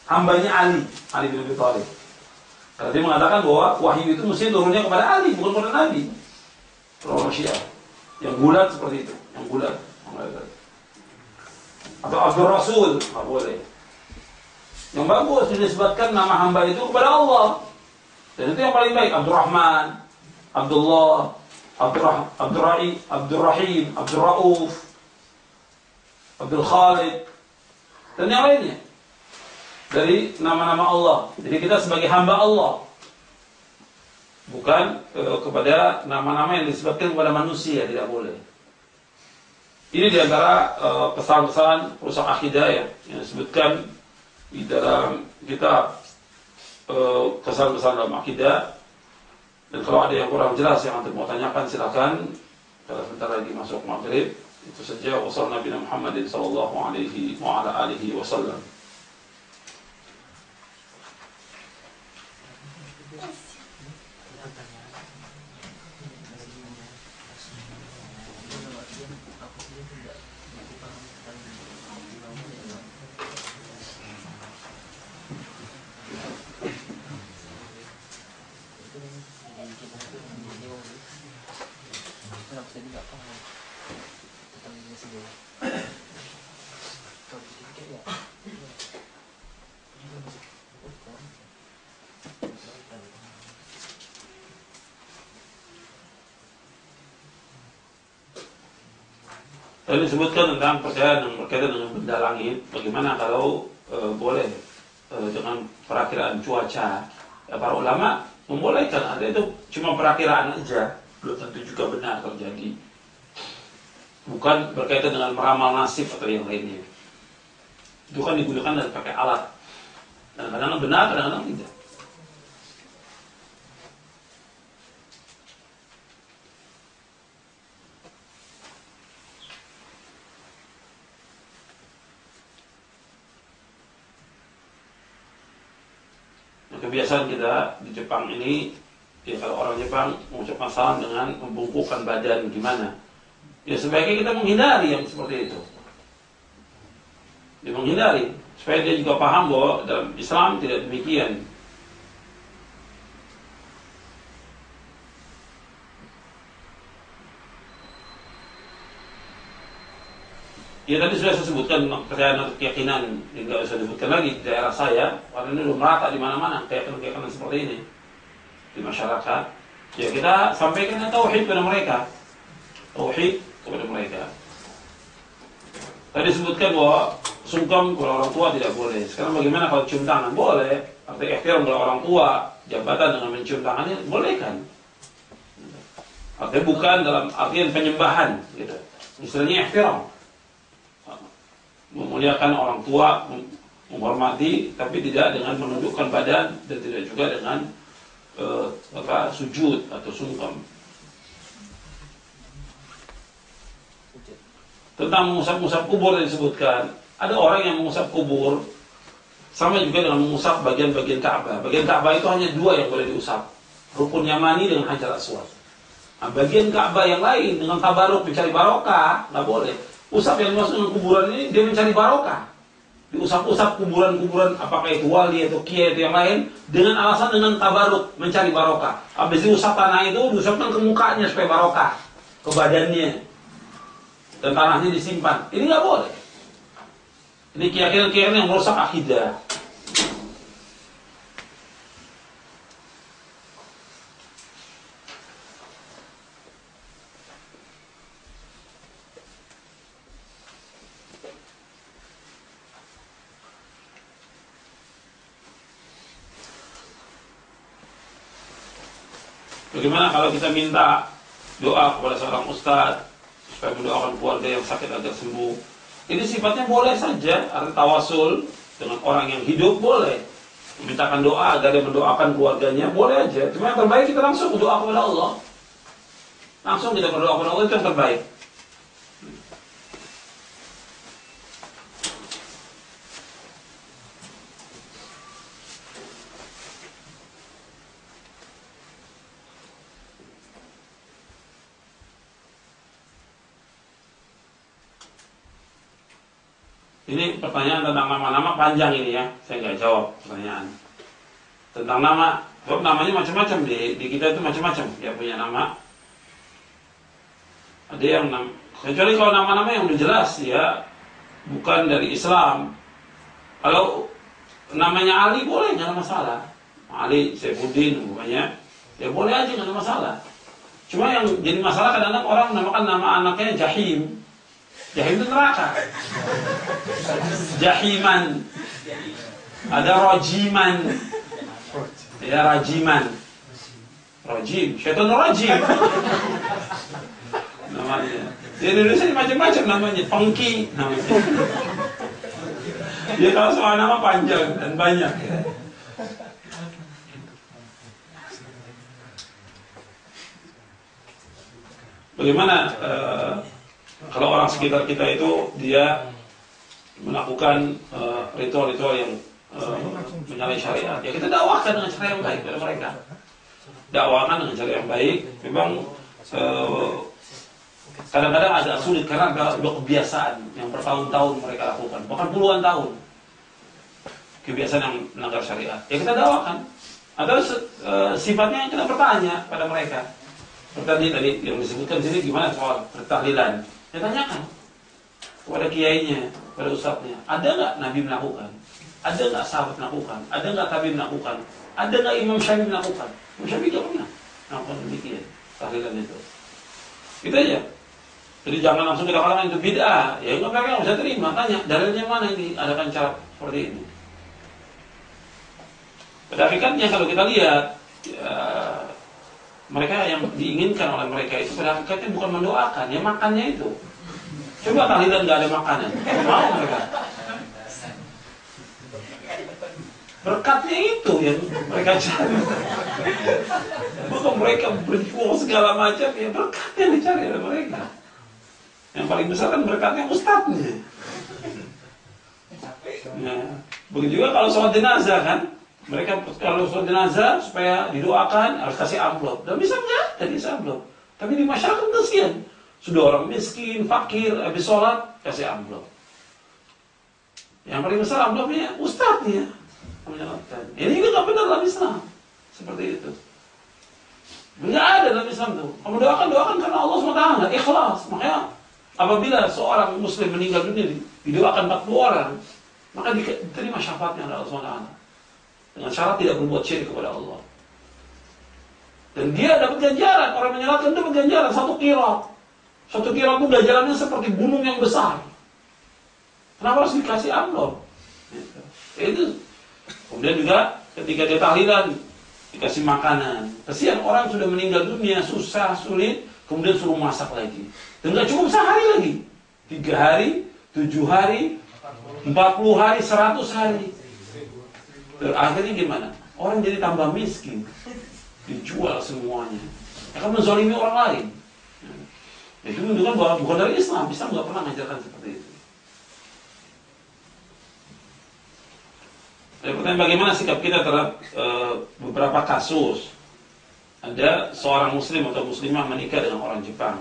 hambanya Ali bin Abi Thalib. Karena dia mengatakan bahwa wahyu itu mesti turunnya kepada Ali, bukan kepada Nabi. Orang Syiah. Yang bulat seperti itu, yang bulat. Atau Abdul Rasul, nggak boleh. Yang bagus dinisbatkan nama hamba itu kepada Allah. Dan itu yang paling baik. Abdurrahman, Abdullah, Abdurrahim, Abdurrauf, Abdul Khalid, dan yang lainnya. Dari nama-nama Allah. Jadi kita sebagai hamba Allah. Bukan kepada nama-nama yang disebutkan kepada manusia, tidak boleh. Ini diantara pesan-pesan perusak akidah ya, yang disebutkan di dalam kitab pesan-pesan dalam akidah. Dan kalau ada yang kurang jelas yang antum mau tanyakan silakan. Kalau sebentar lagi masuk maghrib. Itu saja. Wassallallahu Nabi Muhammadin sallallahu alaihi wa ala alihi wasallam. Tadi disebutkan tentang percaya dengan berkaitan dengan benda langit. Bagaimana kalau boleh dengan perakiraan cuaca? Ya, para ulama membolehkan. Ada itu cuma perakiraan aja, belum tentu juga benar terjadi. Bukan berkaitan dengan meramal nasib atau yang lainnya. Itu kan digunakan dari pakai alat. Dan kadang-kadang benar, kadang-kadang tidak. Kebiasaan kita di Jepang ini, ya kalau orang Jepang mengucapkan salam dengan membungkukkan badan gimana? Ya sebaiknya kita menghindari yang seperti itu. Dia menghindari supaya dia juga paham bahwa dalam Islam tidak demikian. Ya tadi sudah saya sebutkan kepercayaan atau keyakinan, tidak usah disebutkan lagi di daerah saya, karena ini belum merata di mana-mana keyakinan seperti ini di masyarakat. Ya kita sampaikan tauhid kepada mereka, tauhid kepada mereka. Tadi disebutkan bahwa sungkem kepada orang tua tidak boleh. Sekarang bagaimana kalau cium tangan? Boleh. Arti ikhtiar kepada orang tua, jabatan dengan mencium tangannya boleh kan? Artinya bukan dalam artian penyembahan, gitu. Istilahnya ikhtiar. Memuliakan orang tua, menghormati, tapi tidak dengan menundukkan badan dan tidak juga dengan sujud atau sungkem. Tentang mengusap-usap kubur yang disebutkan, ada orang yang mengusap kubur sama juga dengan mengusap bagian-bagian Ka'bah. Bagian Ka'bah itu hanya dua yang boleh diusap, Rukun Yamani dengan Hajar Aswad. Nah, bagian Ka'bah yang lain dengan tabaruk mencari barokah nggak boleh. Usap yang masuk dengan kuburan ini dia mencari barokah. Diusap-usap kuburan-kuburan, apakah itu wali atau kiai atau yang lain, dengan alasan dengan tabaruk mencari barokah. Habis diusap tanah itu diusapkan ke mukanya supaya barokah, ke badannya, dan tanahnya disimpan. Ini nggak boleh. Ini keyakinan-keyakinan yang merusak akidah. Bagaimana kalau kita minta doa kepada seorang ustadz supaya mendoakan keluarga yang sakit agar sembuh? Ini sifatnya boleh saja. Arti tawasul dengan orang yang hidup boleh. Memintakan doa agar dia mendoakan keluarganya boleh aja. Cuma yang terbaik kita langsung berdoa kepada Allah. Langsung kita berdoa kepada Allah, itu yang terbaik. Ini pertanyaan tentang nama-nama panjang ini ya, saya nggak jawab pertanyaan tentang nama. Sebab namanya macam-macam di kita itu macam-macam. Dia punya nama. Ada yang kecuali kalau nama-nama yang udah jelas ya bukan dari Islam. Kalau namanya Ali boleh, nggak ada masalah. Ali Saifuddin bukannya, ya boleh aja, nggak ada masalah. Cuma yang jadi masalah kadang-kadang orang menamakan nama anaknya Jahim. Jahim itu neraka. Jahiman. Ada Rojiman. Ya Rajiman. Rojim, syaitan rojim. Namanya. Di Indonesia macam-macam namanya, Pengki namanya. Dia kalau soal nama panjang dan banyak ya. Bagaimana kalau orang sekitar kita itu dia melakukan ritual-ritual yang menyalahi syariat, ya kita dakwahkan dengan cara yang baik kepada mereka. Dakwahkan dengan cara yang baik. Memang kadang-kadang agak sulit karena ada kebiasaan yang bertahun-tahun mereka lakukan, bahkan puluhan tahun, kebiasaan yang melanggar syariat. Ya kita dakwahkan. Atau sifatnya kita bertanya pada mereka. Seperti tadi yang disebutkan di sini, gimana soal bertahlilan? Ya tanyakan kepada kiainya, kepada ustadznya, ada nggak Nabi melakukan? Ada nggak sahabat melakukan? Ada nggak tabi'in melakukan? Ada nggak Imam Syafi'i melakukan? Imam Syafi'i nggak pernah melakukan demikian tahlilan itu. Itu aja. Jadi jangan langsung kita katakan itu bid'ah. Ya nggak, mereka nggak bisa terima. Tanya dalilnya mana ini adakan cara seperti ini. Pada hakikatnya kalau kita lihat mereka yang diinginkan oleh mereka itu pada hakikatnya bukan mendoakan, ya makannya itu. Coba tahlilan nggak ada makanan, mau mereka. Berkatnya itu yang mereka cari. Bukan mereka berjuang segala macam, ya berkatnya yang dicari oleh mereka. Yang paling besar kan berkatnya ustadznya. Nah, begitu juga kalau sholat jenazah kan. Mereka kalau sholat jenazah supaya didoakan harus kasih amplop. Dan bisa nggak jadi amplop. Tapi di masyarakat kasihan. Sudah orang miskin, fakir, habis sholat kasih amplop. Yang paling besar amplopnya ustadznya. Ini juga nggak benar dalam Islam. Seperti itu. Nggak ada dalam Islam tuh. Kamu doakan karena Allah SWT. Ikhlas. Makanya apabila seorang muslim meninggal dunia didoakan 40 orang, maka diterima syafaatnya oleh Allah SWT. Dengan syarat tidak berbuat syirik kepada Allah. Dan dia dapat ganjaran. Orang menyalatkan dapat ganjaran 1 qirat. 1 qirat itu ganjarannya seperti gunung yang besar. Kenapa harus dikasih amplop? Itu. Kemudian juga ketika dia tahlilan dikasih makanan. Kasihan orang sudah meninggal dunia, susah, sulit, kemudian suruh masak lagi. Dan gak cukup sehari lagi. 3 hari, 7 hari, 40 hari, 100 hari. Akhirnya gimana? Orang jadi tambah miskin, dijual semuanya, akan menzalimi orang lain. Itu menunjukkan bahwa bukan dari Islam. Islam nggak pernah mengajarkan seperti itu. Jadi pertanyaan, bagaimana sikap kita terhadap beberapa kasus? Ada seorang muslim atau muslimah menikah dengan orang Jepang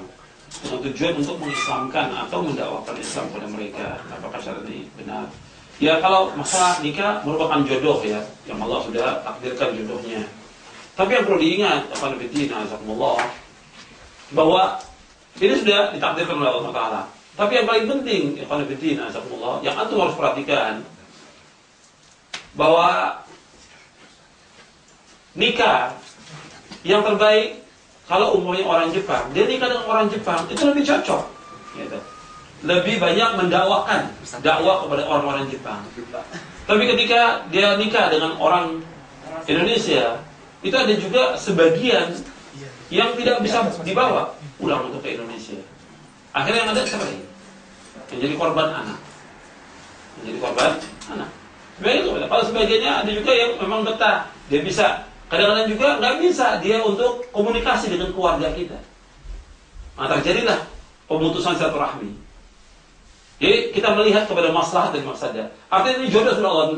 dengan tujuan untuk mengislamkan atau mendakwakan Islam kepada mereka. Apakah syarat ini benar? Ya kalau masalah nikah merupakan jodoh ya, yang Allah sudah takdirkan jodohnya. Tapi yang perlu diingat, bahwa ini sudah ditakdirkan oleh Allah Taala. Tapi yang paling penting, yang antum harus perhatikan, bahwa nikah yang terbaik kalau umumnya orang Jepang, dia nikah dengan orang Jepang itu lebih cocok, gitu. Lebih banyak mendakwakan dakwah kepada orang-orang Jepang. Tapi ketika dia nikah dengan orang Indonesia, itu ada juga sebagian yang tidak bisa dibawa pulang untuk ke Indonesia. Akhirnya yang ada cerai, menjadi korban anak, Kalau sebagiannya ada juga yang memang betah, dia bisa. Kadang-kadang juga nggak bisa dia untuk komunikasi dengan keluarga kita. Nah, terjadilah pemutusan silaturahmi. Jadi kita melihat kepada maslahat dan mafsadah. Artinya ini jodoh sudah Allah